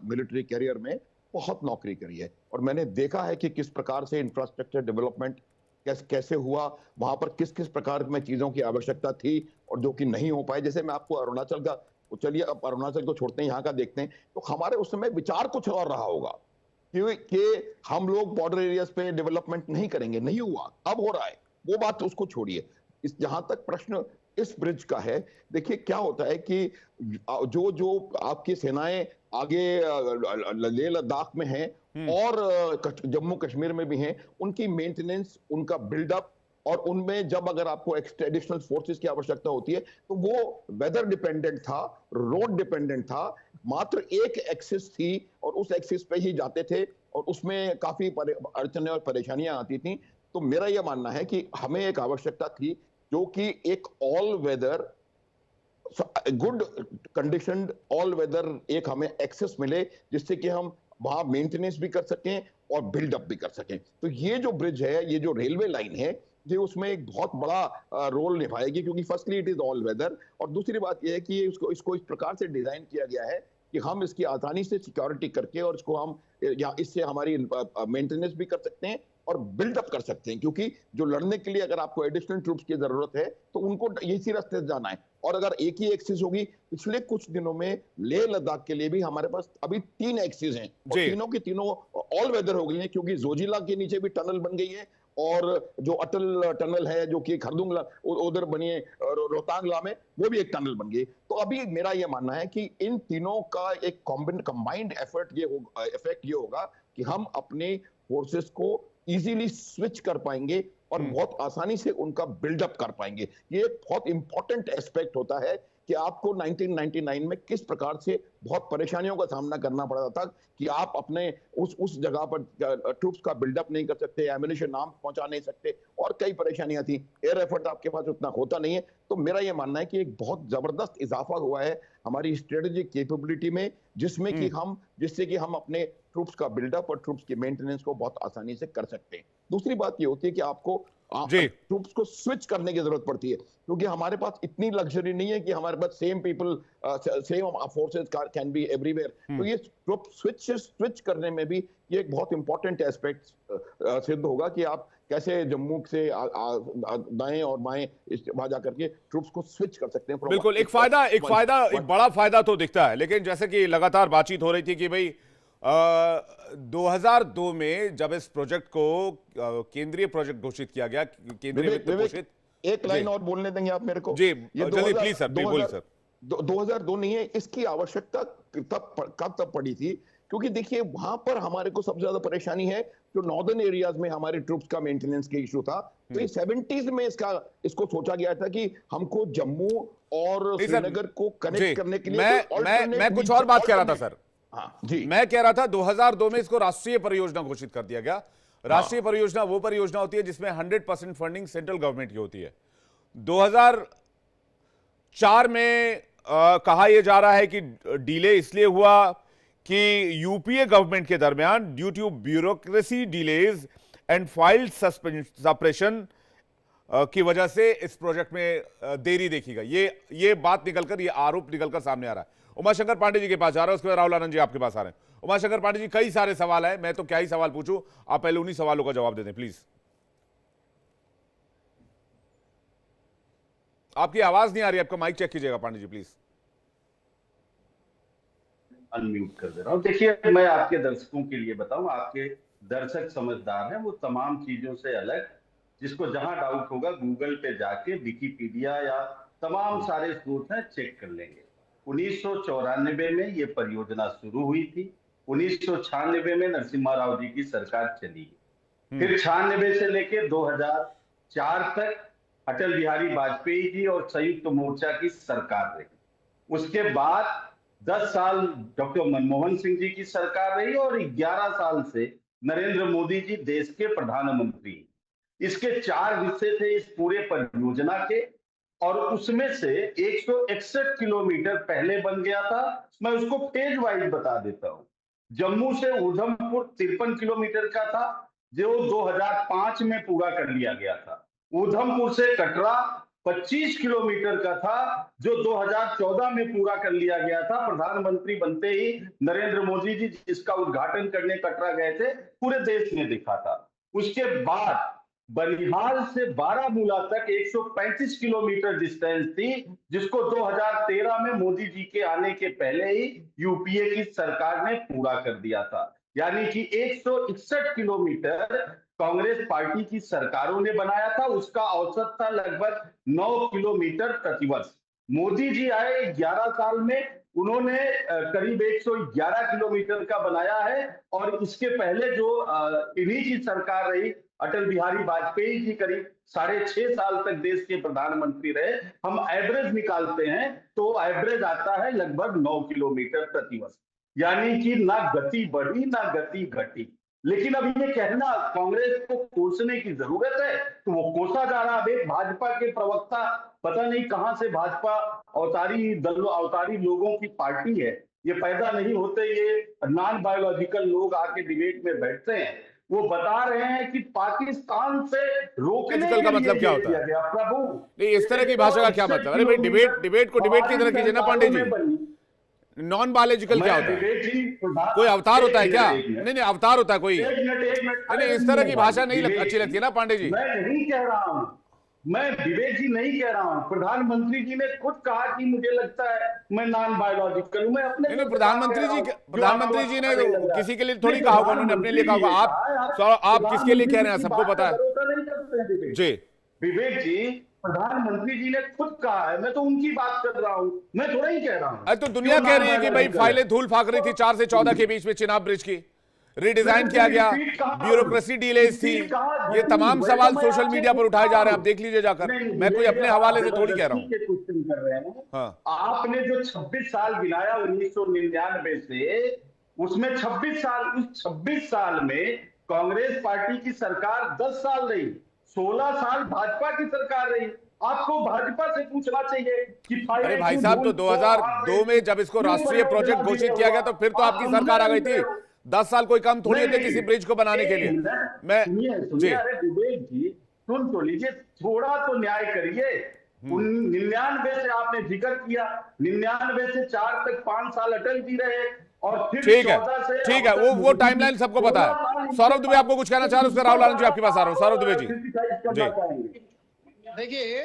मिलिट्री कैरियर में बहुत नौकरी करी है, और मैंने देखा है कि किस प्रकार से इंफ्रास्ट्रक्चर डेवलपमेंट कैसे हुआ, वहां पर किस किस प्रकार में चीजों की आवश्यकता थी और जो कि नहीं हो पाए। जैसे मैं आपको अरुणाचल का, चलिए अब अरुणाचल को छोड़ते हैं, यहाँ का देखते हैं, तो हमारे उस समय विचार कुछ और रहा होगा कि हम लोग बॉर्डर एरियाज पे डेवलपमेंट नहीं करेंगे, नहीं हुआ, अब हो रहा है, वो बात उसको छोड़िए। जहां तक प्रश्न इस ब्रिज का है, देखिए क्या होता है कि जो आपकी सेनाएं आगे लेह लद्दाख में हैं और जम्मू कश्मीर में भी हैं, उनकी मेंटेनेंस, उनका बिल्डअप, और उनमें जब अगर आपको एडिशनल फोर्सेस की आवश्यकता होती है तो वो वेदर डिपेंडेंट था, रोड डिपेंडेंट था, मात्र एक एक्सिस थी और उस एक्सिस पे ही जाते थे, और उसमें काफी अड़चनें और परेशानियां आती थी। तो मेरा यह मानना है कि हमें एक आवश्यकता थी जो कि एक all weather, good conditioned all weather एक हमें एक्सेस मिले, जिससे कि हम वहां मेंटेनेंस भी कर सकें और बिल्डअप भी कर सकें। तो ये जो ब्रिज है, ये जो रेलवे लाइन है, जी उसमें एक बहुत बड़ा रोल निभाएगी, क्योंकि firstly it is all weather, और दूसरी बात यह है कि इसको इस प्रकार से डिजाइन किया गया है कि हम इसकी आसानी से सिक्योरिटी करके और इसको हम या इससे हमारी मेंटेनेंस भी कर सकते हैं और बिल्डअप कर सकते हैं, क्योंकि जो लड़ने के लिए अगर आपको एडिशनल ट्रूप्स की जरूरत है तो उनको इसी रास्ते से जाना है। और अगर एक ही एक्सिस होगी, पिछले कुछ दिनों में लेह लद्दाख के लिए भी हमारे पास अभी 3 एक्सिस हैं और तीनों की तीनों ऑल वेदर हो गई हैं, क्योंकि जोजिला के नीचे भी टनल बन गई है और जो अटल टनल है जो कि खरदुंगला उधर बनी है रोहतांगला में, वो भी एक टनल बन गई। तो अभी मेरा ये मानना है कि इन तीनों का एक कंबाइंड इफेक्ट ये होगा कि हम अपने फोर्सेस को इजीली स्विच कर पाएंगे और बहुत आसानी से उनका बिल्डअप कर पाएंगे। ये एक बहुत इंपॉर्टेंट एस्पेक्ट होता है कि आपको 1999 में किस प्रकार से बहुत परेशानियों का सामना करना पड़ा था कि आप अपने उस जगह पर ट्रूप्स का बिल्डअप नहीं कर सकते, एमिनेशन आर्म्स पहुंचा नहीं सकते और कई परेशानियां थी, एयर एफर्ट आपके पास उतना होता नहीं है। तो मेरा यह मानना है कि एक बहुत जबरदस्त इजाफा हुआ है हमारी स्ट्रेटेजिक कैपेबिलिटी में, जिससे कि हम अपने ट्रूप्स का बिल्डअप और ट्रूप्स की मेंटेनेंस को बहुत आसानी से कर सकते हैं। दूसरी बात ये होती है कि आपको ट्रूप्स को स्विच करने की जरूरत पड़ती है, क्योंकि हमारे पास इतनी लग्जरी नहीं है कि हमारे पास same forces can be everywhere. तो ये स्विच करने में भी ये एक बहुत इंपॉर्टेंट एस्पेक्ट सिद्ध होगा कि आप कैसे जम्मू से दाएं और बाएं वहां जाकर के ट्रूप्स को स्विच कर सकते हैं। बिल्कुल, एक बड़ा फायदा तो दिखता है, लेकिन जैसे कि लगातार बातचीत हो रही थी कि भाई 2002 में जब इस प्रोजेक्ट को केंद्रीय प्रोजेक्ट घोषित किया गया, केंद्रीय वित्त घोषित, एक लाइन और बोलने देंगे आप मेरे को? जी जल्दी प्लीज सर, बोलिए सर। 2002 नहीं है, इसकी आवश्यकता तब पड़ी थी क्योंकि देखिए वहां पर हमारे को सबसे ज्यादा परेशानी है जो नॉर्दर्न एरियाज में हमारे ट्रूप्स का मेंटेनेंस के इशू था। तो ये 70s में इसको सोचा गया था कि हमको जम्मू और श्रीनगर को कनेक्ट करने के लिए मैं कुछ और बात कह रहा था सर। हाँ जी, मैं कह रहा था 2002 में इसको राष्ट्रीय परियोजना घोषित कर दिया गया। राष्ट्रीय परियोजना वो परियोजना होती है जिसमें 100% फंडिंग सेंट्रल गवर्नमेंट की होती है। 2004 में कहा यह जा रहा है कि डिले इसलिए हुआ कि यूपीए गवर्नमेंट के दरमियान due to bureaucracy delays and filed suppression की वजह से इस प्रोजेक्ट में देरी देखी गई। ये बात निकलकर, ये आरोप निकलकर सामने आ रहा है। उमाशंकर पांडे जी के पास जा रहा है, उसके बाद राहुल आनंद जी आपके पास आ रहे हैं। उमाशंकर पांडे जी, कई सारे सवाल है, मैं तो क्या ही सवाल पूछूं, आप पहले उन्हीं सवालों का जवाब दे दें प्लीज। आपकी आवाज नहीं आ रही, आपका माइक चेक कीजिएगा पांडे जी प्लीज। अनम्यूट कर दे रहा हूं। देखिए, मैं आपके दर्शकों के लिए बताऊं, आपके दर्शक समझदार हैं, वो तमाम चीजों से अलग, जिसको जहां डाउट होगा गूगल पे जाके विकिपीडिया या तमाम सारे स्रोत हैं चेक कर लेंगे। 1994 में ये परियोजना शुरू हुई थी। 1996 में नरसिम्हा राव जी की सरकार चली, फिर 96 से लेकर 2004 तक अटल बिहारी वाजपेयी जी और संयुक्त मोर्चा की सरकार रही। उसके बाद 10 साल डॉक्टर मनमोहन सिंह जी की सरकार रही और 11 साल से नरेंद्र मोदी जी देश के प्रधानमंत्री। इसके 4 हिस्से थे इस पूरे परियोजना के, और उसमें से 161 किलोमीटर पहले बन गया था। मैं उसको फेज वाइज बता देता हूं। जम्मू से उधमपुर 53 किलोमीटर का था, जो 2005 में पूरा कर लिया गया था। उधमपुर से कटरा 25 किलोमीटर का था, जो 2014 में पूरा कर लिया गया था। प्रधानमंत्री बनते ही नरेंद्र मोदी जी जिसका उद्घाटन करने कटरा गए थे, पूरे देश ने देखा था। उसके बाद बनिहाल से बारामूला तक 135 किलोमीटर डिस्टेंस थी, जिसको 2013 में मोदी जी के आने के पहले ही यूपीए की सरकार ने पूरा कर दिया था। यानी कि 161 किलोमीटर कांग्रेस पार्टी की सरकारों ने बनाया था, उसका औसत था लगभग 9 किलोमीटर प्रतिवर्ष। मोदी जी आए 11 साल में, उन्होंने करीब 111 किलोमीटर का बनाया है, और इसके पहले जो इन्हीं की सरकार रही, अटल बिहारी वाजपेयी जी करीब 6.5 साल तक देश के प्रधानमंत्री रहे। हम एवरेज निकालते हैं तो एवरेज आता है लगभग 9 किलोमीटर प्रतिवर्ष। यानी कि ना गति बढ़ी ना गति घटी। लेकिन अब ये कहना कांग्रेस को कोसने की जरूरत है तो वो कोसा जा रहा है। भाजपा के प्रवक्ता, पता नहीं कहां से भाजपा अवतारी लोगों की पार्टी है, ये पैदा नहीं होते, ये नॉन बायोलॉजिकल लोग आके डिबेट में बैठते हैं। वो बता रहे हैं कि पाकिस्तान से रोकने एथिकल का के मतलब लिए क्या ये होता किया है? गया। प्रभु, नहीं, इस तरह की भाषा का क्या मतलब? अरे भाई, डिबेट को डिबेट की तरह कीजिए ना पांडे जी। नॉन बायोलॉजिकल क्या होता है? कोई अवतार होता है क्या? नहीं नहीं, अवतार होता है कोई? एक मिनट नहीं, इस तरह की भाषा नहीं अच्छी लगती है ना पांडे जी। मैं नहीं कह रहा हूं, मैं विवेक जी नहीं कह रहा हूं, प्रधानमंत्री जी ने खुद कहा कि मुझे लगता है मैं नॉन बायोलॉजिकल हूं। मैं अपने नहीं, प्रधानमंत्री जी ने किसी के लिए थोड़ी कहा होगा, उन्होंने अपने लिए कहा होगा। आप किसके लिए कह रहे हैं सबको पता है जी। विवेक जी, प्रधानमंत्री जी ने खुद कहा है, मैं तो उनकी बात कर रहा हूं, मैं थोड़ा ही कह रहा हूं। अरे तो दुनिया कह रही है कि भाई फाइलें धूल फाक रही थी 4 से 14 के बीच में चिनाब ब्रिज की, रिडिजाइन किया गया, ब्यूरोक्रेसी डिलेज थी। ये तमाम सवाल सोशल मीडिया पर उठाए जा रहे हैं, आप देख लीजिए जाकर। मैं कोई अपने हवाले से थोड़ी कह रहा हूं। क्वेश्चन कर रहे हैं। हाँ, आपने जो 26 साल गिनाया 1999 से, उसमें 26 साल में कांग्रेस पार्टी की सरकार 10 साल रही, 16 साल भाजपा की सरकार रही। आपको भाजपा से पूछना चाहिए कि अरे भाई साहब, तो 2002 में जब इसको राष्ट्रीय प्रोजेक्ट घोषित किया गया तो फिर तो आपकी सरकार आ गई थी। 10 साल कोई कम थोड़ी होते किसी ब्रिज को बनाने के लिए। मैं जी, अरे विवेक जी, सुन तो लीजिए, थोड़ा तो न्याय करिए। 99 से आपने जिक्र किया, 99 से 4 तक 5 साल अटल जी रहे, और फिर ठीक है, 14 से ठीक है, वो टाइमलाइन सबको पता है। सौरभ दुबे आपको कुछ कहना चाह रहे हैं? उसका राहुल आनंद जी आपके पास आ रहा हूं। सौरभ दुबे जी जी। देखिए,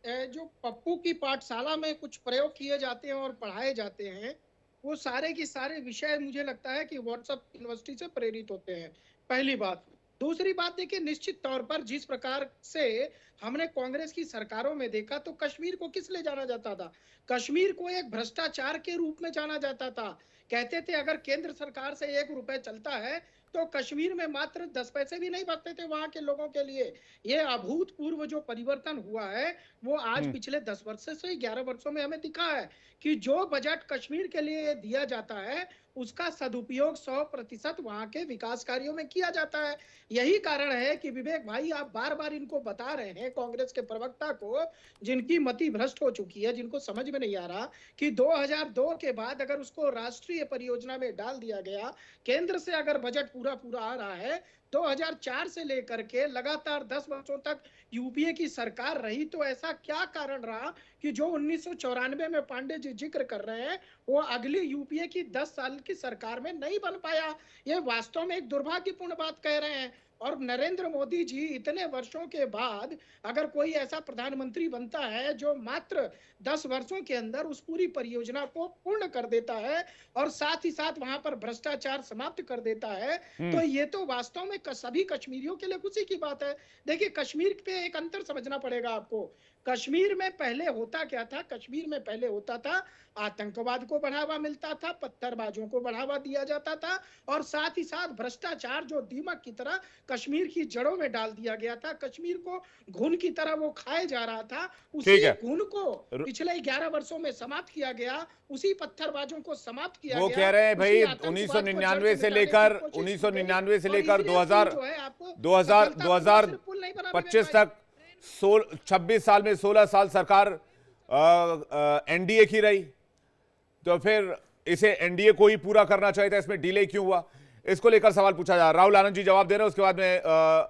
जो पप्पू की पाठशाला में कुछ प्रयोग किए जाते हैं और पढ़ाए जाते हैं, वो सारे के सारे विषय मुझे लगता है कि व्हाट्सएप यूनिवर्सिटी से प्रेरित होते हैं। पहली बात। दूसरी बात, देखिए, निश्चित तौर पर जिस प्रकार से हमने कांग्रेस की सरकारों में देखा, तो कश्मीर को किस लिए जाना जाता था? कश्मीर को एक भ्रष्टाचार के रूप में जाना जाता था। कहते थे अगर केंद्र सरकार से 1 रुपए चलता है तो कश्मीर में मात्र 10 पैसे भी नहीं बचते थे वहां के लोगों के लिए। ये अभूतपूर्व जो परिवर्तन हुआ है, वो आज पिछले 10 वर्ष से 11 वर्षों में हमें दिखा है कि जो बजट कश्मीर के लिए दिया जाता है, उसका सदुपयोग 100% वहां के विकास कार्यों में किया जाता है। यही कारण है कि विवेक भाई, आप बार बार इनको बता रहे हैं, कांग्रेस के प्रवक्ता को, जिनकी मति भ्रष्ट हो चुकी है, जिनको समझ में नहीं आ रहा कि 2002 के बाद अगर उसको राष्ट्रीय परियोजना में डाल दिया गया, केंद्र से अगर बजट पूरा आ रहा है, 2004 से लेकर के लगातार 10 वर्षों तक यूपीए की सरकार रही, तो ऐसा क्या कारण रहा कि जो 1994 में पांडे जी जिक्र कर रहे हैं, वो अगली यूपीए की 10 साल की सरकार में नहीं बन पाया? ये वास्तव में एक दुर्भाग्यपूर्ण बात कह रहे हैं। और नरेंद्र मोदी जी इतने वर्षों के बाद अगर कोई ऐसा प्रधानमंत्री बनता है जो मात्र 10 वर्षों के अंदर उस पूरी परियोजना को पूर्ण कर देता है और साथ ही साथ वहां पर भ्रष्टाचार समाप्त कर देता है, तो ये तो वास्तव में सभी कश्मीरियों के लिए खुशी की बात है। देखिए, कश्मीर पे एक अंतर समझना पड़ेगा आपको। कश्मीर में पहले होता क्या था? कश्मीर में पहले होता था आतंकवाद को बढ़ावा मिलता था, पत्थरबाजों को बढ़ावा दिया जाता था, और साथ ही साथ भ्रष्टाचार जो दीमक की तरह कश्मीर की जड़ों में डाल दिया गया था, कश्मीर को घुन की तरह वो खाए जा रहा था। उसी घुन को पिछले 11 वर्षों में समाप्त किया गया, उसी पत्थरबाजों को समाप्त किया गया। वो कह रहे हैं भाई 1999 से लेकर 2025 तक 26 साल में 16 साल सरकार एनडीए की रही, तो फिर इसे एनडीए को ही पूरा करना चाहिए था, इसमें डिले क्यों हुआ? इसको लेकर सवाल पूछा जा रहा है। राहुल आनंद जी जवाब दे रहे हैं, उसके बाद में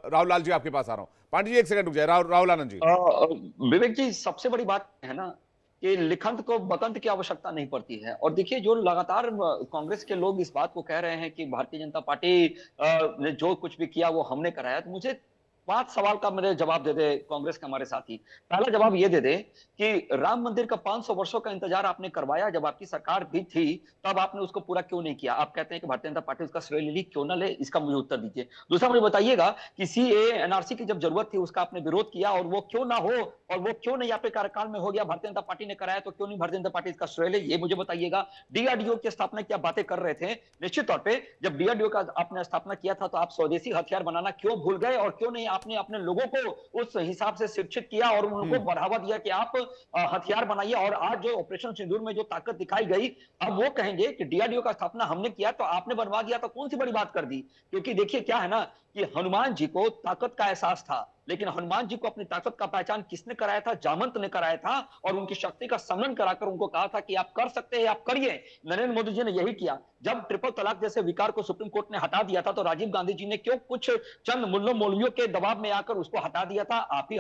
राहुल लाल जी आपके पास आ रहा हूं। पांडे जी एक सेकंड रुक जाए। राहुल आनंद जी। विवेक जी, सबसे बड़ी बात है ना कि लिखंत को बकंत की आवश्यकता नहीं पड़ती है। और देखिए, जो लगातार कांग्रेस के लोग इस बात को कह रहे हैं कि भारतीय जनता पार्टी ने जो कुछ भी किया वो हमने कराया, तो मुझे 5 सवाल का मेरे जवाब दे दे कांग्रेस के हमारे साथी। पहला जवाब ये दे दे कि राम मंदिर का 500 वर्षों का इंतजार आपने करवाया, जब आपकी सरकार भी थी तब आपने उसको पूरा क्यों नहीं किया? आप कहते हैं कि भारतीय जनता पार्टी उसका श्रेय ले, क्यों ना ले? इसका मुझे उत्तर दीजिए। दूसरा मुझे बताइएगा कि सीए एनआरसी की जब जरूरत थी उसका आपने विरोध किया, और वो क्यों ना हो, और वो क्यों नहीं आपके कार्यकाल में हो गया? भारतीय जनता पार्टी ने कराया तो क्यों नहीं भारतीय जनता पार्टी इसका श्रेय ले? ये मुझे बताइएगा। डीआरडीओ की स्थापना की आप बातें कर रहे थे, निश्चित तौर पर जब डीआरडीओ का आपने स्थापना किया था तो आप स्वदेशी हथियार बनाना क्यों भूल गए, और क्यों नहीं आपने अपने लोगों को उस हिसाब से शिक्षित किया और उनको बढ़ावा दिया कि आप हथियार बनाइए? और आज जो ऑपरेशन सिंदूर में जो ताकत दिखाई गई, अब वो कहेंगे कि डीआरडीओ का स्थापना हमने किया तो आपने बनवा दिया, तो कौन सी बड़ी बात कर दी? क्योंकि देखिए क्या है ना कि हनुमान जी को ताकत का एहसास था, लेकिन हनुमान जी को अपनी ताकत का पहचान किसने कराया था? जामंत ने कराया था और उनकी शक्ति का सम्मान कराकर उनको कहा था कि आप कर सकते हैं, आप करिए। नरेंद्र मोदी जी ने यही किया। जब ट्रिपल तलाक जैसे विकार को सुप्रीम कोर्ट ने हटा दिया था, तो राजीव गांधी जी ने क्यों कुछ चंद मुल्ला मौलवियों के दबाव में आकर उसको हटा दिया था? आप ही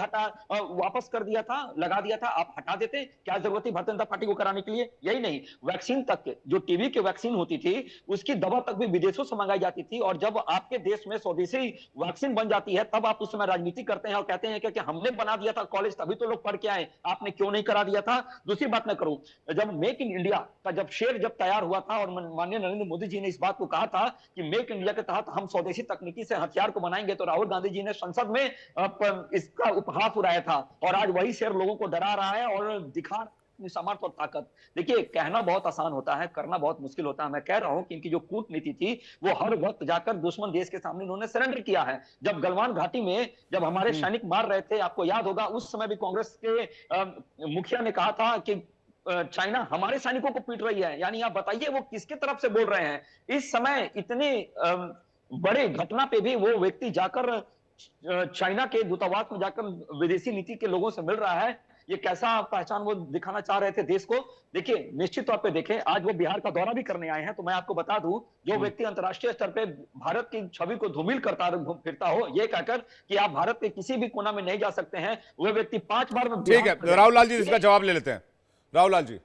वापस कर दिया था, लगा दिया था। आप हटा देते, क्या जरूरत थी भारतीय जनता पार्टी को कराने के लिए? यही नहीं, वैक्सीन तक, जो टीबी की वैक्सीन होती थी उसकी दवा तक भी विदेशों से मंगाई जाती थी। और जब आपके देश में स्वदेशी वैक्सीन बन जाती है, तब आप उस समय राजनीति करते हैं और कहते हैं कि हमने बना दिया था कॉलेज, तभी तो लोग पढ़ के आए, आपने क्यों नहीं करा दिया था? दूसरी बात मैं करूं, जब मेक इन इंडिया का जब शेर जब तैयार हुआ था और माननीय नरेंद्र मोदी जी ने इस बात को कहा था कि मेक इंडिया के तहत हम स्वदेशी तकनीकी से हथियार को बनाएंगे, तो राहुल गांधी जी ने संसद में इसका उपहास उड़ाया था। और आज वही शेर लोगों को डरा रहा है और दिखा सामर्थ्य और ताकत। देखिए, कहना बहुत आसान होता है, करना बहुत मुश्किल होता है। मैं कह रहा हूं कि इनकी जो कूटनीति थी वो हर वक्त जाकर दुश्मन देश के सामने इन्होंने सरेंडर किया है। जब गलवान घाटी में जब हमारे सैनिक मार रहे थे, आपको याद होगा, उस समय भी कांग्रेस के मुखिया ने कहा था कि चाइना हमारे सैनिकों को पीट रही है। यानी आप बताइए वो किसके तरफ से बोल रहे हैं? इस समय इतने बड़े घटना पे भी वो व्यक्ति जाकर चाइना के दूतावास में जाकर विदेशी नीति के लोगों से मिल रहा है। ये कैसा पहचान वो दिखाना चाह रहे थे देश को? देखिए, निश्चित तौर पे देखें, आज वो बिहार का दौरा भी करने आए हैं, तो मैं आपको बता दूं, जो व्यक्ति अंतर्राष्ट्रीय स्तर पे भारत की छवि को धूमिल करता फिरता हो, ये कहकर कि आप भारत के किसी भी कोना में नहीं जा सकते हैं, वो व्यक्ति 5 बार में। ठीक है, राहुल लाल जी इसका जवाब ले लेते हैं। राहुल लाल जी,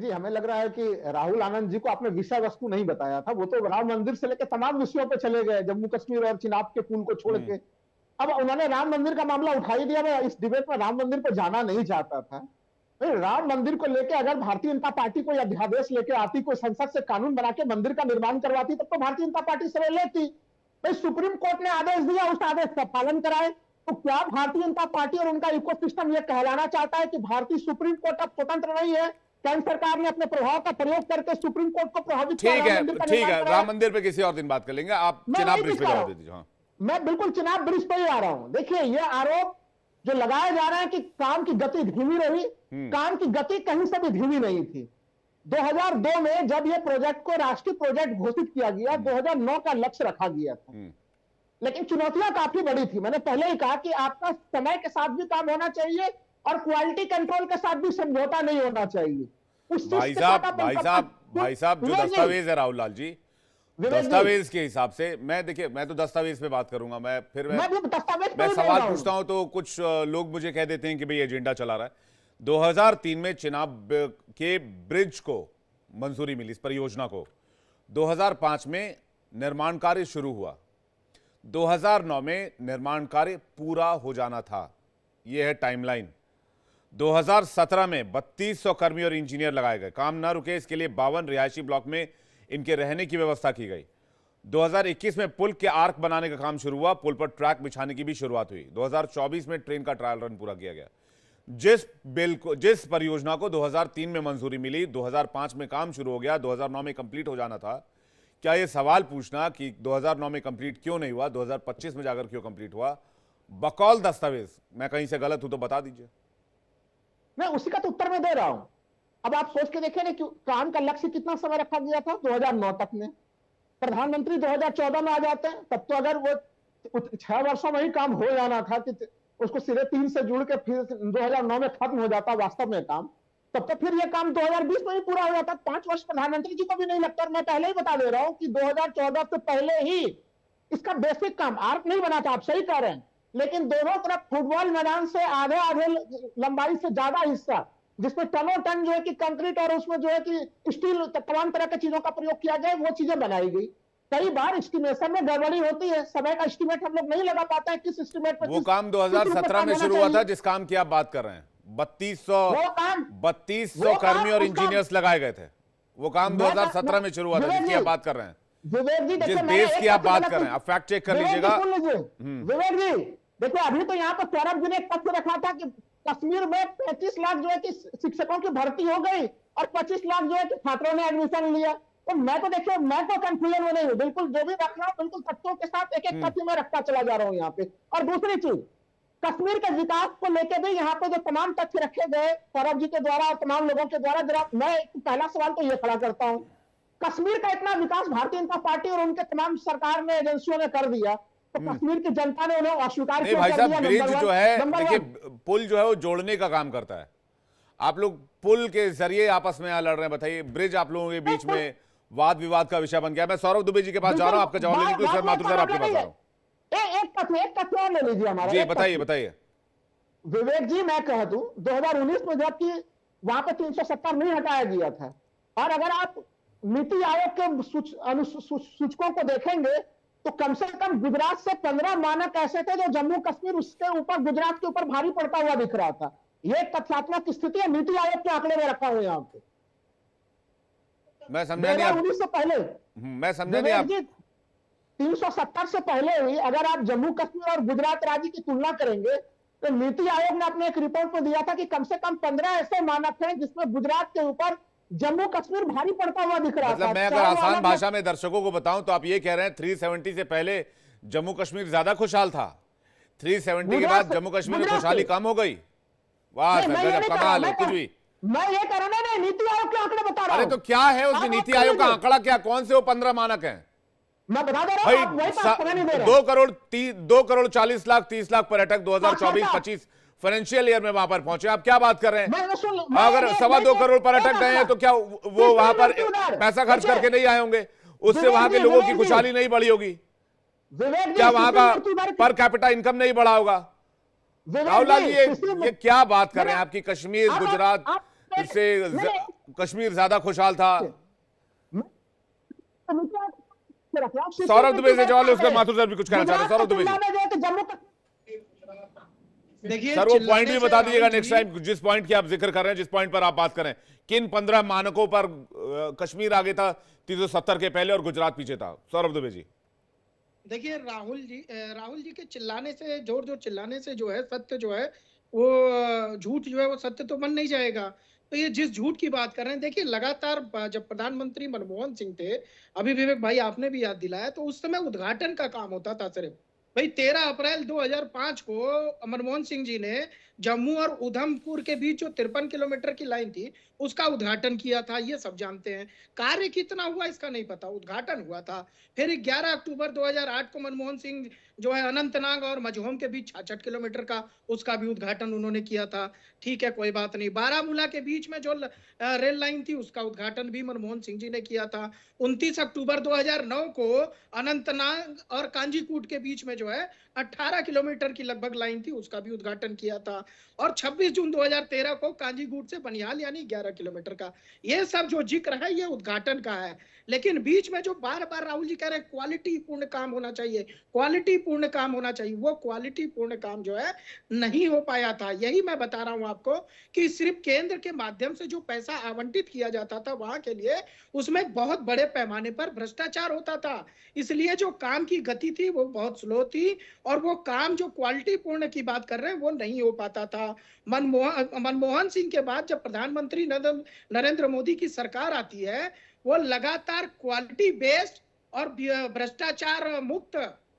हमें लग रहा है कि राहुल आनंद जी को आपने विषय वस्तु नहीं बताया था। वो तो राम मंदिर से लेकर तमाम विषयों पे चले गए, जम्मू कश्मीर और चिनाब के पुल को छोड़ के। अब उन्होंने राम मंदिर का मामला उठा ही दिया। मैं इस डिबेट में राम मंदिर पर जाना नहीं चाहता था। राम मंदिर को लेकर अगर भारतीय जनता पार्टी कोई अध्यादेश लेके आती, कोई संसद से कानून बना के मंदिर का निर्माण करवाती, तब तो भारतीय जनता पार्टी श्रेय लेती। भाई, सुप्रीम कोर्ट ने आदेश दिया, उस आदेश का पालन कराए। तो क्या भारतीय जनता पार्टी और उनका इकोसिस्टम यह कहलाना चाहता है कि भारतीय सुप्रीम कोर्ट अब स्वतंत्र नहीं है? केंद्र सरकार ने अपने प्रभाव का प्रयोग करके सुप्रीम कोर्ट को प्रभावित किया? ठीक है, राम मंदिर पे किसी और दिन बात कर लेंगे। आप चिनाब ब्रिज पे जवाब दे दीजिए। हाँ, मैं बिल्कुल चिनाब ब्रिज पे ही आ रहा हूं। देखिए, ये आरोप जो लगाए जा रहे हैं कि काम की गति धीमी रही, काम की गति कहीं से भी धीमी नहीं थी। 2002 में जब ये प्रोजेक्ट को राष्ट्रीय प्रोजेक्ट घोषित किया गया, 2009 का लक्ष्य रखा गया था, लेकिन चुनौतियां काफी बड़ी थी। मैंने पहले ही कहा कि आपका समय के साथ भी काम होना चाहिए और क्वालिटी कंट्रोल के साथ भी समझौता नहीं होना चाहिए। भाई साहब, जो दस्तावेज है राहुल लाल जी, दस्तावेज के हिसाब से, मैं तो दस्तावेज पे बात करूंगा। मैं सवाल पूछता हूं तो कुछ लोग मुझे कह देते हैं कि भाई एजेंडा चला रहा है। 2003 में चिनाब के ब्रिज को मंजूरी मिली, इस परियोजना को। 2005 में निर्माण कार्य शुरू हुआ, 2009 में निर्माण कार्य पूरा हो जाना था। यह है टाइमलाइन। 2017 में 3200 कर्मी और इंजीनियर लगाए गए। काम न रुके, इसके लिए 52 रिहायशी ब्लॉक में इनके रहने की व्यवस्था की गई। 2021 में पुल के आर्क बनाने का काम शुरू हुआ, पुल पर ट्रैक बिछाने की भी शुरुआत हुई। 2024 में ट्रेन का ट्रायल रन पूरा किया गया। जिस परियोजना को 2003 में मंजूरी मिली, 2005 में काम शुरू हो गया, 2009 में कंप्लीट हो जाना था। क्या यह सवाल पूछना कि 2009 में कंप्लीट क्यों नहीं हुआ, 2025 में जाकर क्यों कंप्लीट हुआ, बकौल दस्तावेज, मैं कहीं से गलत हूं तो बता दीजिए। मैं उसी का तो उत्तर मैं दे रहा हूं। अब आप सोच के देखें ना कि काम का लक्ष्य कितना समय रखा गया था, 2009 तक में। प्रधानमंत्री 2014 में आ जाते हैं, तब तो अगर वो 6 वर्षों में ही काम हो जाना था कि उसको सीधे 3 से जुड़ के फिर 2009 में खत्म हो जाता वास्तव में काम, तब तो फिर ये काम 2020 में ही पूरा हो जाता। 5 वर्ष प्रधानमंत्री जी को भी नहीं लगता। और मैं पहले ही बता दे रहा हूं कि 2014 से पहले ही इसका बेसिक काम, आर्क नहीं बना था, आप सही कह रहे हैं, लेकिन दोनों तरफ फुटबॉल मैदान से आधे लंबाई से ज्यादा हिस्सा, जिसमें टनों टन जो है कि कंक्रीट और उसमें जो है कि स्टील, तमाम तरह की चीजों का प्रयोग किया गया, वो चीजें बनाई गई। कई बार एस्टिमेशन में गड़बड़ी होती है, समय का एस्टिमेट हम लोग नहीं लगा पाते हैं, किस एस्टिमेट पर। वो काम 2017 में शुरू हुआ था जिस काम की आप बात कर रहे हैं। 3200 कर्मी और इंजीनियर्स लगाए गए थे। वो काम 2017 में शुरू हुआ था जिसकी आप बात कर रहे हैं, जिस देश की आप बात कर रहे हैं। आप फैक्ट चेक कर लीजिएगा। विवेक जी देखिए, अभी तो यहाँ पर सौरभ जी ने एक तथ्य रखा था कि कश्मीर में 35 लाख जो है कि शिक्षकों की भर्ती हो गई और 25 लाख जो है कि छात्रों ने एडमिशन लिया। तो मैं तो देखिए, मैं तो कंफ्यूजन में नहीं हूँ, बिल्कुल जो भी रख रहा हूँ बिल्कुल तथ्यों के साथ एक एक तथ्य में रखता चला जा रहा हूँ यहाँ पे। और दूसरी चीज, कश्मीर के विकास को लेकर भी यहाँ पे जो तमाम तथ्य रखे गए सौरभ जी के द्वारा और तमाम लोगों के द्वारा, जरा मैं पहला सवाल तो ये खड़ा करता हूँ, कश्मीर का इतना विकास भारतीय जनता पार्टी और उनके तमाम सरकार ने, एजेंसियों ने कर दिया, तो कश्मीर की जनता ने उन्हें अस्वीकार नहीं क्यों भाई कर साहब, दिया? ब्रिज नंबर जो वन। है, नंबर देखिए वन। पुल जो है वो जोड़ने का काम करता है। आप लोग पुल के जरिए आपस में यहाँ लड़ रहे हैं, बताइए ब्रिज आप लोगों के बीच में वाद विवाद का विषय बन गया। मैं सौरभ दुबे जी के पास जा रहा हूँ, आपका जवाब लेने के लिए। सर माथुर सर आपके पास आ रहा हूँ। एक तथ्य और ले लीजिए हमारा। जी एक बताइए तथ्य। बताइए। विवेक जी, मैं कह दूं 2019 में जबकि वहां पे 370 नहीं हटाया गया था, और अगर आप नीति आयोग के सूचकों को देखेंगे तो कम से कम गुजरात से 15 मानक ऐसे थे जो जम्मू कश्मीर उसके ऊपर, गुजरात के ऊपर भारी पड़ता हुआ दिख रहा था। यह तथ्यात्मक स्थिति है, नीति आयोग के आंकड़े में रखा हुआ है यहाँ पे। मैं समझा नहीं आप। 2019 से पहले मैं समझा नहीं आप। 370 से पहले ही अगर आप जम्मू कश्मीर और गुजरात राज्य की तुलना करेंगे तो नीति आयोग ने अपने एक रिपोर्ट में दिया था कि कम से कम 15 ऐसे मानक हैं जिसमें गुजरात के ऊपर जम्मू कश्मीर भारी पड़ता हुआ दिख रहा था। मतलब मैं अगर आसान भाषा में दर्शकों को बताऊं तो आप ये कह रहे हैं 370 से पहले जम्मू कश्मीर ज्यादा खुशहाल था, 370 के बाद जम्मू कश्मीर में खुशहाली कम हो गई। वाह सर, गजब, कमाल है। कुछ भी मैं ये कह रहा हूं, नीति आयोग के आंकड़े बता रहा हूं। अरे तो क्या है उसमें नीति आयोग का आंकड़ा? क्या, कौन से वो 15 मानक हैं? मैं बता दे रहा हूं, आप वही बात करने नहीं दे रहे। 2 करोड़ 40 लाख 30 लाख पर्यटक 2024-25 फाइनेंशियल ईयर में वहां पर पहुंचे। आप क्या बात कर रहे हैं? अगर 2.25 करोड़ पर्यटक गए हैं तो क्या वो वहां पर पैसा खर्च करके नहीं आए होंगे? उससे वहां के लोगों की खुशहाली नहीं बढ़ी होगी? क्या वहां का पर कैपिटा इनकम नहीं बढ़ा होगा? राहुल लाल, ये क्या बात कर रहे हैं? आपकी कश्मीर गुजरात से कश्मीर ज्यादा खुशहाल था। सौरभ दुबे से जवाब, उसका माथुर सर भी कुछ कहना चाहते हैं। सौरभ दुबे जी, देखिए सर वो पॉइंट भी बता दीजिएगा नेक्स्ट टाइम, जिस पॉइंट की आप जिक्र कर रहे हैं, जिस पॉइंट पर आप बात करें। किन 15 मानकों पर कश्मीर आगे था 370 के पहले और गुजरात पीछे था? सौरभ दुबे जी। देखिए राहुल जी के चिल्लाने से, जोर जोर चिल्लाने से जो है सत्य जो है वो झूठ जो है वो सत्य तो बन नहीं जाएगा। तो ये जिस झूठ की बात कर रहे हैं, देखिए लगातार जब प्रधानमंत्री मनमोहन सिंह थे, अभी विवेक भाई आपने भी याद दिलाया, तो उस समय उद्घाटन का काम होता था सिर्फ। भाई 13 अप्रैल 2005 को मनमोहन सिंह जी ने जम्मू और उधमपुर के बीच जो 53 किलोमीटर की लाइन थी उसका उद्घाटन किया था, ये सब जानते हैं। कार्य कितना हुआ इसका नहीं पता, उद्घाटन हुआ था। फिर 11 अक्टूबर 2008 को मनमोहन सिंह जो है अनंतनाग और मजहोम के बीच 66 किलोमीटर का, उसका भी उद्घाटन उन्होंने किया था। ठीक है, कोई बात नहीं। बारामूला के बीच में जो रेल लाइन थी उसका उद्घाटन भी मनमोहन सिंह जी ने किया था। 29 अक्टूबर 2009 को अनंतनाग और कांजीकूट के बीच में जो है 18 किलोमीटर की लगभग लाइन थी, उसका भी उद्घाटन किया था। और 26 जून 2013 को कांजीकूट से बनिहाल यानी 11 किलोमीटर का। ये सब जो जिक्र है ये उद्घाटन का है। लेकिन बीच में जो बार बार राहुल जी कह रहे हैं क्वालिटी पूर्ण काम होना चाहिए, क्वालिटी पूर्ण काम होना चाहिए, वो क्वालिटी पूर्ण काम जो है नहीं हो पाया था। यही मैं बता रहा हूं आपको कि सिर्फ केंद्र के माध्यम से जो पैसा आवंटित किया जाता था वहां के लिए, उसमें बहुत बड़े पैमाने पर भ्रष्टाचार होता था। इसलिए जो काम की गति थी वो बहुत स्लो थी, और वो काम जो क्वालिटी पूर्ण की बात कर रहे हैं वो नहीं हो पाता था। मनमोहन सिंह के बाद जब प्रधानमंत्री नरेंद्र मोदी की सरकार आती है, वो लगातार क्वालिटी बेस्ड और भ्रष्टाचार मुक्त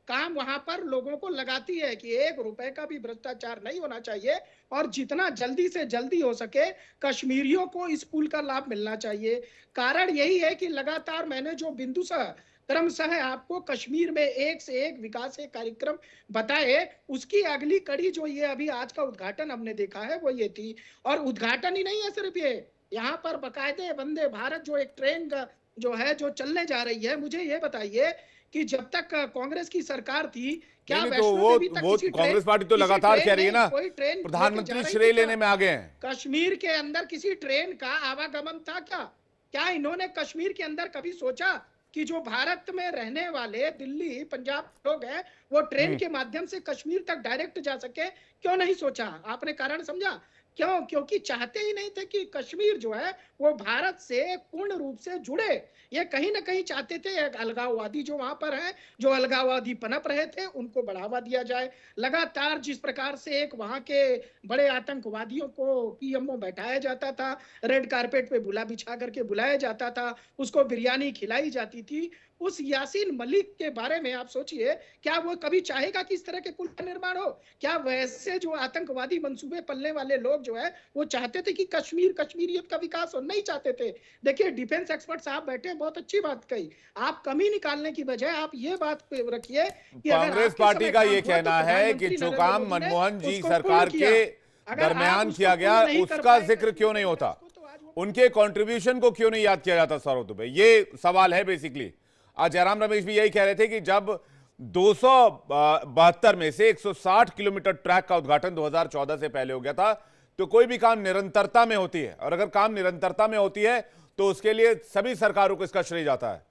काम वहां पर लोगों को लगाती है कि 1 रुपए का भी भ्रष्टाचार नहीं होना चाहिए, और जितना जल्दी से जल्दी हो सके कश्मीरियों को इस पुल का लाभ मिलना चाहिए। कारण यही है कि लगातार मैंने जो बिंदुशः क्रमशः आपको कश्मीर में एक से एक विकास के कार्यक्रम बताए, उसकी अगली कड़ी जो ये अभी आज का उद्घाटन हमने देखा है वो ये थी। और उद्घाटन ही नहीं है सिर्फ ये, यहाँ पर बकायदे वंदे भारत जो एक ट्रेन का जो है जो चलने जा रही है। मुझे ये बताइए कि जब तक कांग्रेस की सरकार थी, क्या तो वो कांग्रेस पार्टी तो लगातार कह रही है ना, प्रधानमंत्री श्रेय लेने में आ गए हैं। कश्मीर के अंदर किसी ट्रेन का आवागमन था क्या इन्होंने कश्मीर के अंदर कभी सोचा कि जो भारत में रहने वाले दिल्ली पंजाब लोग हैं वो ट्रेन के माध्यम से कश्मीर तक डायरेक्ट जा सके? क्यों नहीं सोचा आपने? कारण समझा क्यों? क्योंकि चाहते ही नहीं थे कि कश्मीर जो है वो भारत से पूर्ण रूप से जुड़े। ये कहीं ना कहीं चाहते थे एक अलगाववादी जो वहां पर है, जो अलगाववादी पनप रहे थे, उनको बढ़ावा दिया जाए। लगातार जिस प्रकार से एक वहां के बड़े आतंकवादियों को पीएमओ बैठाया जाता था, रेड कारपेट पे बुला बिछा करके बुलाया जाता था, उसको बिरयानी खिलाई जाती थी, उस यासीन मलिक के बारे में आप सोचिए, क्या वो कभी चाहेगा कि इस तरह के पुल का निर्माण हो? क्या वैसे जो आतंकवादी मंसूबे पलने वाले लोग जो है वो चाहते थे कि कश्मीरियत का विकास हो? नहीं चाहते थे। देखिए, डिफेंस एक्सपर्ट साहब बैठे हैं, बहुत अच्छी बात कही। आप कमी निकालने की बजाय आप ये बात पे रखिए कि अगर कांग्रेस आपके पार्टी समय का काम ये हुआ तो कहना है कि प्रधानमंत्री जो नरेंद्र काम मोदी ने मनमोहन जी उसको सरकार पूर्ण किया। के अगर आप दरमियान उसको किया पूर्ण गया नहीं कर उसका पाए जिक्र क्यों नहीं होता, उनके कंट्रीब्यूशन को क्यों नहीं याद किया जाता सौरभ दुबे, ये सवाल है बेसिकली। आज जयराम रमेश भी यही कह रहे थे कि जब 272 में से 160 किलोमीटर ट्रैक का उद्घाटन 2014 से पहले हो गया था, तो कोई भी काम निरंतरता में होती है, और अगर काम निरंतरता में होती है तो उसके लिए सभी सरकारों को इसका श्रेय जाता है।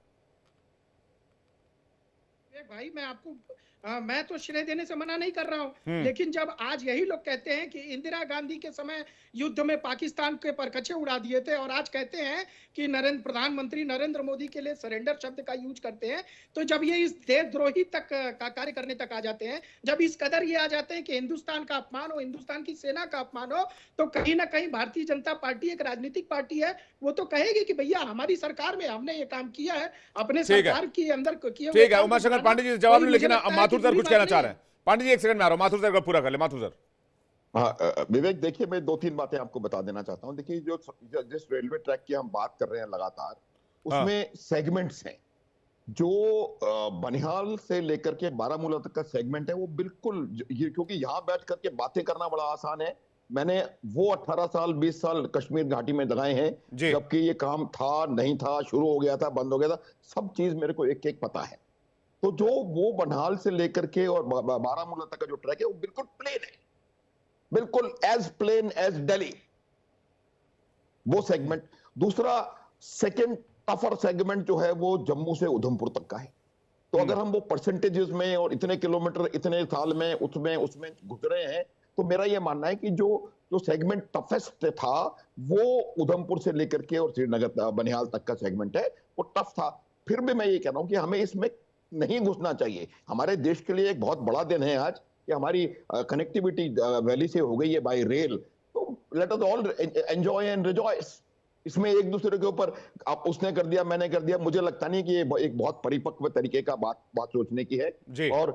भाई मैं आपको मैं तो श्रेय देने से मना नहीं कर रहा हूं, लेकिन जब आज यही लोग कहते हैं कि इंदिरा गांधी के समय युद्ध में पाकिस्तान के परखचे उड़ा दिए थे, और आज कहते हैं कि प्रधानमंत्री नरेंद्र मोदी के लिए सरेंडर शब्द का यूज करते हैं, तो जब ये इस देशद्रोही तक का कार्य करने तक आ जाते हैं, जब इस कदर ये आ जाते हैं कि हिंदुस्तान का अपमान हो, हिंदुस्तान की सेना का अपमान हो, तो कहीं ना कहीं भारतीय जनता पार्टी एक राजनीतिक पार्टी है, वो तो कहेगी कि भैया हमारी सरकार में हमने ये काम किया है, अपने सरकार के अंदर किए हुए ठीक है। काम को उमाशंकर बनाना। पांडे जी जवाब नहीं, मुझे लेकिन लगता है माथुर कि सर बुरी कुछ कहना बात चाह नहीं रहे हैं। पांडे जी एक सेकंड में आ रहा हूं, माथुर सर का पूरा कर ले। माथुर सर। हाँ विवेक, देखिए मैं 2-3 बातें आपको बता देना चाहता हूँ। देखिए जिस रेलवे ट्रैक की हम बात कर रहे हैं लगातार, उसमें सेगमेंट्स हैं। जो बनिहाल से लेकर के बारामूला तक का सेगमेंट है वो बिल्कुल ये, क्योंकि यहाँ बैठ करके बातें करना बड़ा आसान है। मैंने वो 18 साल 20 साल कश्मीर घाटी में लगाए हैं, जबकि ये काम था नहीं था, शुरू हो गया था, बंद हो गया था, सब चीज मेरे को एक एक पता है। तो जो वो बनिहाल से लेकर के और बारामूला तक का जो ट्रैक है वो बिल्कुल प्लेन है, बिल्कुल एज प्लेन एज दिल्ली, वो सेगमेंट। दूसरा सेकंड टफर सेगमेंट जो है वो जम्मू से उधमपुर तक का है। तो अगर हम वो परसेंटेजेस में और इतने किलोमीटर इतने साल में उसमें गुजरे हैं, तो मेरा ये मानना है कि जो सेगमेंट टफेस्ट था वो उधमपुर से लेकर के और श्रीनगर बनिहाल तक का सेगमेंट है, वो टफ था। फिर भी मैं ये कह रहा हूं कि हमें इसमें नहीं घुसना चाहिए। हमारे देश के लिए एक बहुत बड़ा दिन है आज कि हमारी कनेक्टिविटी वैली से हो गई है बाय रेल। तो let us all enjoy and rejoice. इसमें एक दूसरे के ऊपर आप उसने कर दिया मैंने कर दिया, मुझे लगता नहीं कि ये एक बहुत परिपक्व तरीके का बात सोचने की है। और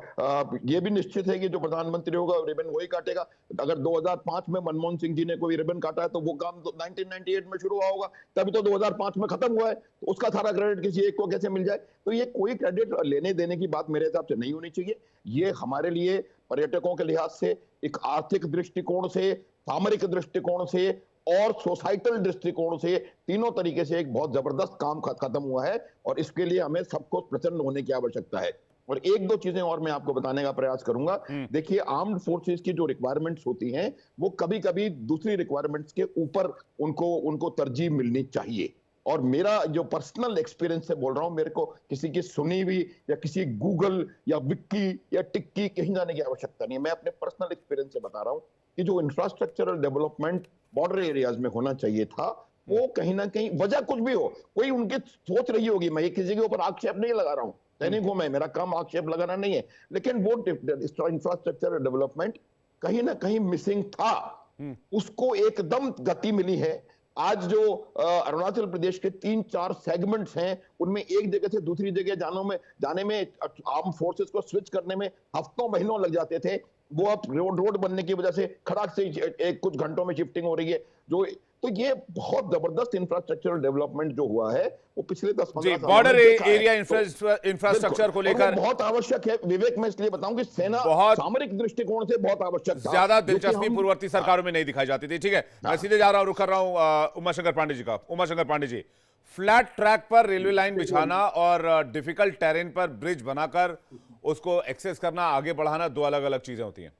ये भी निश्चित है कि जो प्रधानमंत्री होगा रिबन वही काटेगा। अगर 2005 में मनमोहन सिंह जी ने कोई रिबन काटा है तो वो काम 1998 में शुरू हुआ होगा, तभी तो 2005 में खत्म हुआ है, तो उसका सारा क्रेडिट किसी एक को कैसे मिल जाए? तो ये कोई क्रेडिट लेने देने की बात मेरे हिसाब से नहीं होनी चाहिए। ये हमारे लिए पर्यटकों के लिहाज से, एक आर्थिक दृष्टिकोण से, सामरिक दृष्टिकोण से और सोसाइटल दृष्टिकोण से, तीनों तरीके से एक बहुत जबरदस्त काम खत्म हुआ है, और इसके लिए हमें सबको प्रसन्न होने की आवश्यकता है। और एक दो चीजें और मैं आपको बताने का प्रयास करूंगा। देखिए, आर्म्ड फोर्सेस की जो रिक्वायरमेंट्स होती हैं वो कभी कभी दूसरी रिक्वायरमेंट्स के ऊपर उनको तरजीह मिलनी चाहिए। और मेरा जो पर्सनल एक्सपीरियंस से बोल रहा हूं, मेरे को किसी की सुनी हुई या किसी गूगल या विक्की या टिक्की कहीं जाने की आवश्यकता नहीं है। मैं अपने पर्सनल एक्सपीरियंस से बता रहा हूं कि जो इंफ्रास्ट्रक्चरल डेवलपमेंट बॉर्डर एरियाज में होना चाहिए था, वो कहीं ना कहीं, वजह कुछ भी हो, कोई उनकी सोच रही होगी, मैं किसी के ऊपर आक्षेप नहीं लगा रहा हूं, सैनिक हूं मैं, मेरा काम आक्षेप लगाना नहीं है, लेकिन वो इंफ्रास्ट्रक्चरल डेवलपमेंट कहीं ना कहीं मिसिंग था, उसको एकदम गति मिली है। आज जो अरुणाचल प्रदेश के 3-4 सेगमेंट्स हैं, उनमें एक जगह से दूसरी जगह जाने में आर्म फोर्सेस को स्विच करने में हफ्तों महीनों लग जाते थे, वो अब रोड बनने की वजह से खड़ाक से एक कुछ घंटों में शिफ्टिंग हो रही है। तो ये बहुत जबरदस्त इंफ्रास्ट्रक्चरल डेवलपमेंट जो हुआ है वो पिछले 10-15 सालों बॉर्डर में देखा है। एरिया इंफ्रास्ट्रक्चर को लेकर बहुत आवश्यक है विवेक। मैं इसलिए बताऊं कि सेना सामरिक दृष्टिकोण से बहुत आवश्यक था, ज्यादा दिलचस्पी पूर्ववर्ती सरकारों में नहीं दिखाई जाती थी। ठीक है, मैं सीधे जा रहा हूं, रुक कर रहा हूं उमाशंकर पांडे जी का। उमाशंकर पांडे जी, फ्लैट ट्रैक पर रेलवे लाइन बिछाना और डिफिकल्ट टेरेन पर ब्रिज बनाकर उसको एक्सेस करना, आगे बढ़ाना, दो अलग अलग चीजें होती हैं।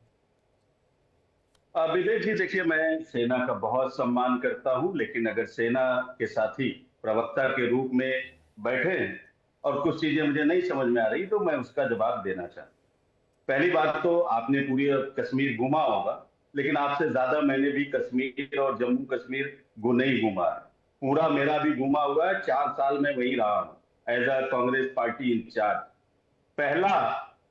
विवेक जी, देखिए, मैं सेना का बहुत सम्मान करता हूं, लेकिन अगर सेना के साथी प्रवक्ता के रूप में बैठे हैं और कुछ चीजें मुझे नहीं समझ में आ रही, तो मैं उसका जवाब देना चाहता हूं। पहली बात तो आपने पूरी कश्मीर घूमा होगा, लेकिन आपसे ज्यादा मैंने भी कश्मीर और जम्मू कश्मीर नहीं घूमा है। पूरा मेरा भी घूमा हुआ है, 4 साल में वही रहा हूं as a Congress party incharge. पहला,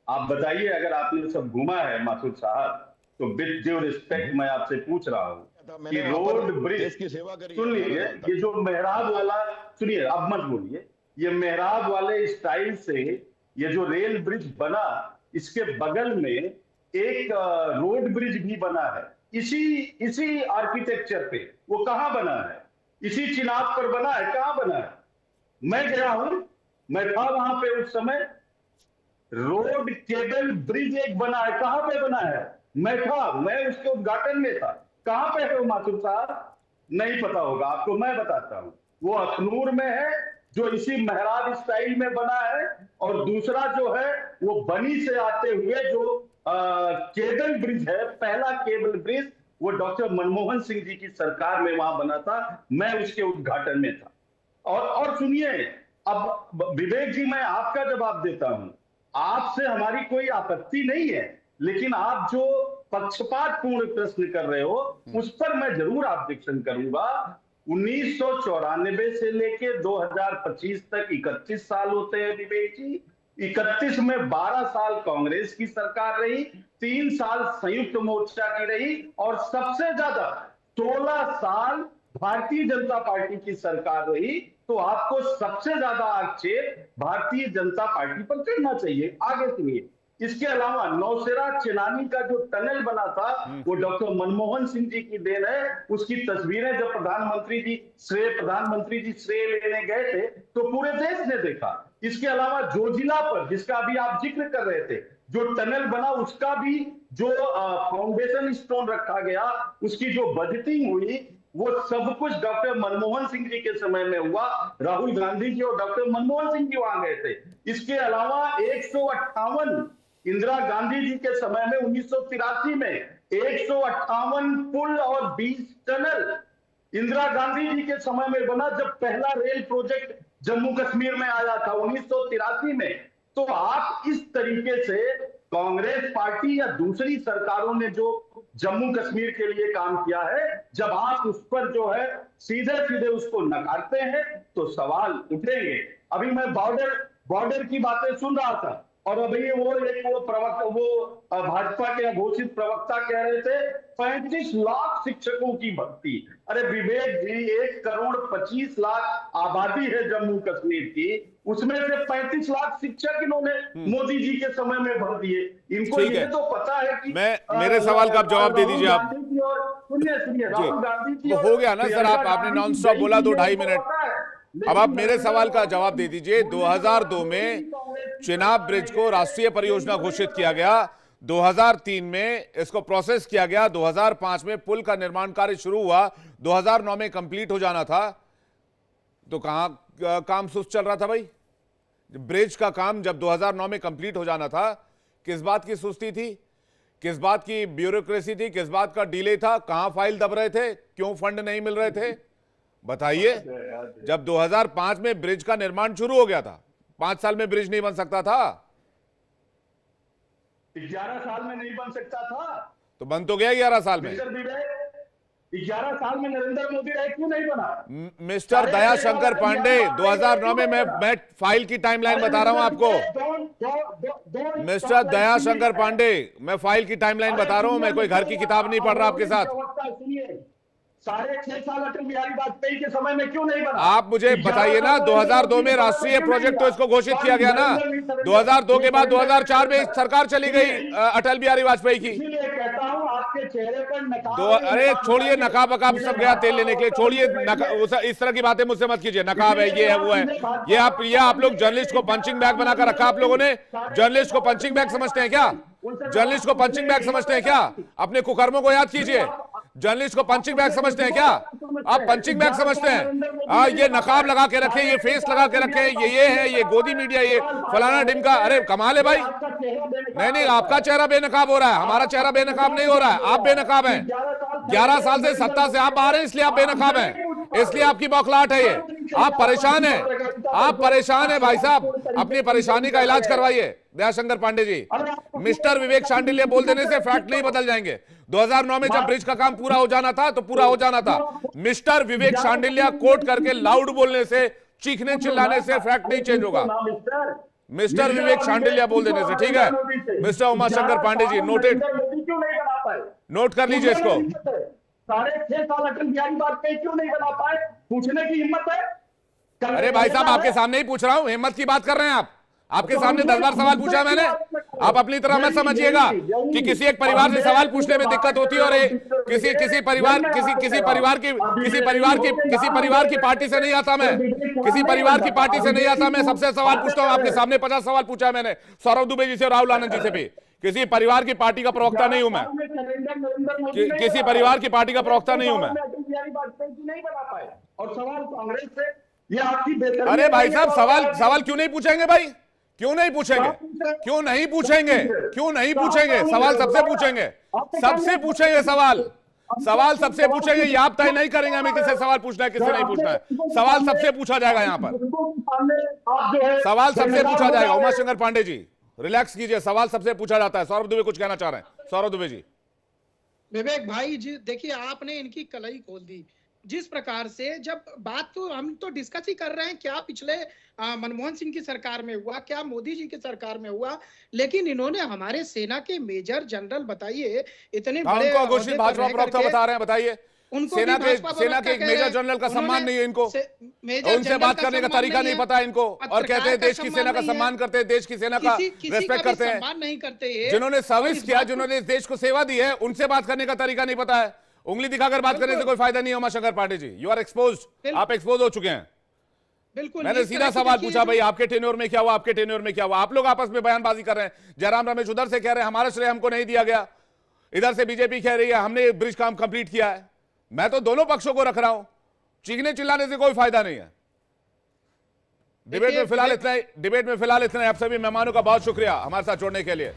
आप बताइए, अगर आपने सब घूमा है माथुर साहब, तो विद ड्यू रिस्पेक्ट मैं आपसे पूछ रहा हूं कि रोड ब्रिज की सेवा करिए। सुन लीजिए, ये जो मेहराब वाला, सुनिए, अब मत बोलिए, ये मेहराब वाले स्टाइल से ये जो रेल ब्रिज बना, इसके बगल में एक रोड ब्रिज भी बना है, इसी आर्किटेक्चर पे। वो कहां बना है? इसी चिनाब पर बना है। कहां बना है? मैं गया हूं, मैं था वहां पे उस समय। रोड केबल ब्रिज एक बना है। कहां पे बना है? मैं था, मैं उसके उद्घाटन में था। कहां पे है वो माथुर साहब? नहीं पता होगा आपको, मैं बताता हूं। वो अखनूर में है, जो इसी मेहराब स्टाइल में बना है। और दूसरा जो है वो बनी से आते हुए जो केबल ब्रिज है, पहला केबल ब्रिज, वो डॉक्टर मनमोहन सिंह जी की सरकार में वहां बना था। मैं उसके उद्घाटन में था। और सुनिए, अब विवेक जी, मैं आपका जवाब देता हूं। आपसे हमारी कोई आपत्ति नहीं है, लेकिन आप जो पक्षपातपूर्ण प्रश्न कर रहे हो उस पर मैं जरूर ऑब्जेक्शन करूंगा। 1994 से लेके 2025 तक 31 साल होते हैं विवेक जी। 31 में 12 साल कांग्रेस की सरकार रही, 3 साल संयुक्त मोर्चा की रही, और सबसे ज्यादा 16 साल भारतीय जनता पार्टी की सरकार रही। तो आपको सबसे ज्यादा आक्षेप भारतीय जनता पार्टी पर करना चाहिए। आगे सुनिए। इसके अलावा नौशेरा चेनानी का जो टनल बना था, वो डॉक्टर मनमोहन सिंह जी की देन है। उसकी तस्वीरें जब प्रधानमंत्री जी श्रेय लेने गए थे तो पूरे देश ने देखा। इसके अलावा जोजिला पर, जिसका अभी आप जिक्र कर रहे थे, जो टनल बना, उसका भी जो फाउंडेशन स्टोन रखा गया, उसकी जो बजटिंग हुई, वो सब कुछ डॉक्टर मनमोहन सिंह जी के समय में हुआ। राहुल गांधी जी और डॉक्टर मनमोहन सिंह जी वहां गए थे। इसके अलावा 158 इंदिरा गांधी जी के समय में 1983 में 158 पुल और 20 टनल इंदिरा गांधी जी के समय में बना, जब पहला रेल प्रोजेक्ट जम्मू कश्मीर में आया था 1983 में। तो आप इस तरीके से कांग्रेस पार्टी या दूसरी सरकारों ने जो जम्मू कश्मीर के लिए काम किया है, जब आप उस पर जो है सीधे सीधे उसको नकारते हैं तो सवाल उठेंगे। अभी मैं बॉर्डर की बातें सुन रहा था, और अभी वो भाजपा के घोषित प्रवक्ता कह रहे थे 35 लाख शिक्षकों की भर्ती। अरे विवेक जी, 1,25,00,000 आबादी है जम्मू कश्मीर की, उसमें से 35 लाख शिक्षक इन्होंने मोदी जी के समय में भर दिए। इनको ये तो पता है कि मेरे सवाल का आप जवाब दे दीजिए। आप सुनिए, राहुल गांधी जी हो गया ना सर, आपने नॉन स्टॉप बोला 2-2.5 मिनट। अब आप मेरे सवाल का जवाब दे दीजिए। 2002 में चिनाब ब्रिज को राष्ट्रीय परियोजना घोषित किया गया, 2003 में इसको प्रोसेस किया गया, 2005 में पुल का निर्माण कार्य शुरू हुआ, 2009 में कंप्लीट हो जाना था। तो कहां काम सुस्त चल रहा था भाई? ब्रिज का काम जब 2009 में कंप्लीट हो जाना था, किस बात की सुस्ती थी, किस बात की ब्यूरोक्रेसी थी, किस बात का डिले था? कहां फाइल दब रहे थे? क्यों फंड नहीं मिल रहे थे? बताइए। जब 2005 में ब्रिज का निर्माण शुरू हो गया था, 5 साल में ब्रिज नहीं बन सकता था? 11 साल में नहीं बन सकता था? तो बन तो गया 11 साल में। 11 साल में नरेंद्र मोदी रहे, क्यों नहीं बना? मिस्टर दयाशंकर पांडे, 2009 में मैं फाइल की टाइमलाइन बता रहा हूं आपको। मिस्टर दयाशंकर पांडे, मैं फाइल की टाइमलाइन बता रहा हूं, मैं कोई घर की किताब नहीं पढ़ रहा आपके साथ। साढ़े 6 साल अटल बिहारी वाजपेयी के समय में क्यों नहीं बना? आप मुझे बताइए ना। 2002 में राष्ट्रीय प्रोजेक्ट तो इसको घोषित किया गया ना। 2002 के बाद 2004 में सरकार चली गई अटल बिहारी वाजपेयी की। इसलिए कहता हूं, आपके चेहरे पर नकाब। अरे छोड़िए, नकाब वकाब सब गया तेल लेने के लिए, छोड़िए। इस तरह की बातें मुझसे मत कीजिए। नकाब है, ये है, वो है। ये आप लोग जर्नलिस्ट को पंचिंग बैग बनाकर रखा आप लोगों ने। जर्नलिस्ट को पंचिंग बैग समझते हैं क्या? जर्नलिस्ट को पंचिंग बैग समझते हैं क्या? अपने कुकर्मों को याद कीजिए। जर्नलिस्ट को पंचिंग बैग समझते हैं क्या? आप पंचिंग बैग समझते हैं? ये नकाब लगा के रखे, ये फेस लगा के रखे, ये है, ये गोदी मीडिया, ये फलाना ढिमका। अरे कमाल है भाई। नहीं, आपका चेहरा बेनकाब हो रहा है, हमारा चेहरा बेनकाब नहीं हो रहा है। आप बेनकाब हैं। 11 साल से सत्ता से आप बाहर हैं, इसलिए आप बेनकाब हैं, इसलिए आपकी बौखलाहट है। ये आप परेशान हैं, आप परेशान हैं भाई साहब। अपनी परेशानी का इलाज करवाइए दयाशंकर पांडे जी। मिस्टर विवेक शांडिल्य बोल देने से फैक्ट नहीं बदल जाएंगे। 2009 में जब ब्रिज का काम पूरा हो जाना था तो पूरा हो जाना था। मिस्टर विवेक शांडिल्य कोट करके लाउड बोलने से, चीखने चिल्लाने से फैक्ट नहीं चेंज होगा। मिस्टर विवेक शांडिल्य बोल देने से, ठीक है? Mister Umashankar Pandey ji, noted, note कर लीजिए इसको। 6.5 साल अटल बिहारी वाजपेयी क्यों नहीं बना पाए? पूछने की हिम्मत है? अरे भाई साहब, आपके सामने ही पूछ रहा हूं, हिम्मत की बात कर रहे हैं आप। आपके सामने 10 बार सवाल पूछा मैंने। आप अपनी तरह मत समझिएगा कि किसी एक परिवार से सवाल पूछने में दिक्कत होती है और किसी परिवार की पार्टी से नहीं आता मैं, किसी परिवार की पार्टी से नहीं आता मैं। सबसे सवाल पूछता हूं, आपके सामने 50 सवाल पूछा है मैंने, सौरभ दुबे जी से, राहुल आनंद जी से भी। किसी परिवार की पार्टी का प्रवक्ता नहीं हूं मैं, किसी परिवार की पार्टी का प्रवक्ता नहीं हूं मैं। और सवाल कांग्रेस से ये आपकी बेहतर। अरे भाई साहब, सवाल क्यों नहीं पूछेंगे भाई? क्यों नहीं पूछेंगे? क्यों नहीं पूछेंगे? क्यों नहीं पूछेंगे? सवाल सबसे पूछेंगे, सबसे पूछेंगे सवाल सबसे पूछेंगे। ये आप तय नहीं करेंगे हमें किससे सवाल पूछना है, किससे नहीं पूछना है। सवाल सबसे पूछा जाएगा यहाँ पर, सवाल सबसे पूछा जाएगा। उमाशंकर पांडे जी रिलैक्स कीजिए, सवाल सबसे पूछा जाता है। सौरभ दुबे कुछ कहना चाह रहे हैं? सौरभ दुबे जी। विवेक भाई जी, देखिए आपने इनकी कलई खोल दी। जिस प्रकार से, जब बात तो हम तो डिस्कस ही कर रहे हैं, क्या पिछले मनमोहन सिंह की सरकार में हुआ, क्या मोदी जी की सरकार में हुआ, लेकिन इन्होंने हमारे सेना के मेजर जनरल, बताइए, इतने बड़े घोषित भाजपा प्रवक्ता बता रहे हैं, बताइए। सेना के एक मेजर जनरल का सम्मान नहीं है इनको, उनसे बात करने का तरीका नहीं पता है इनको, और कहते हैं देश की सेना का सम्मान करते हैं, देश की सेना का रेस्पेक्ट करते हैं। सम्मान नहीं करते, जिन्होंने सर्विस किया, जिन्होंने इस देश को सेवा दी है, उनसे बात करने का तरीका नहीं पता है। उंगली दिखाकर बात करने से कोई फायदा नहीं है। Umashankar Pandey ji, you are exposed, आप एक्सपोज हो चुके हैं। बिल्कुल, मैंने सीधा सवाल पूछा, भाई आपके टेन्योर में क्या हुआ, आपके टेन्योर में क्या हुआ? आप लोग आपस में बयानबाजी कर रहे हैं। जयराम रमेश उधर से कह रहे हैं हमारा श्रेय हमको नहीं दिया गया, इधर से बीजेपी कह रही है हमने ब्रिज काम कंप्लीट किया है। मैं तो दोनों पक्षों को रख रहा हूं, चीखने चिल्लाने से कोई फायदा नहीं है। डिबेट में फिलहाल इतना ही। आप सभी मेहमानों का बहुत शुक्रिया हमारे साथ जुड़ने के लिए।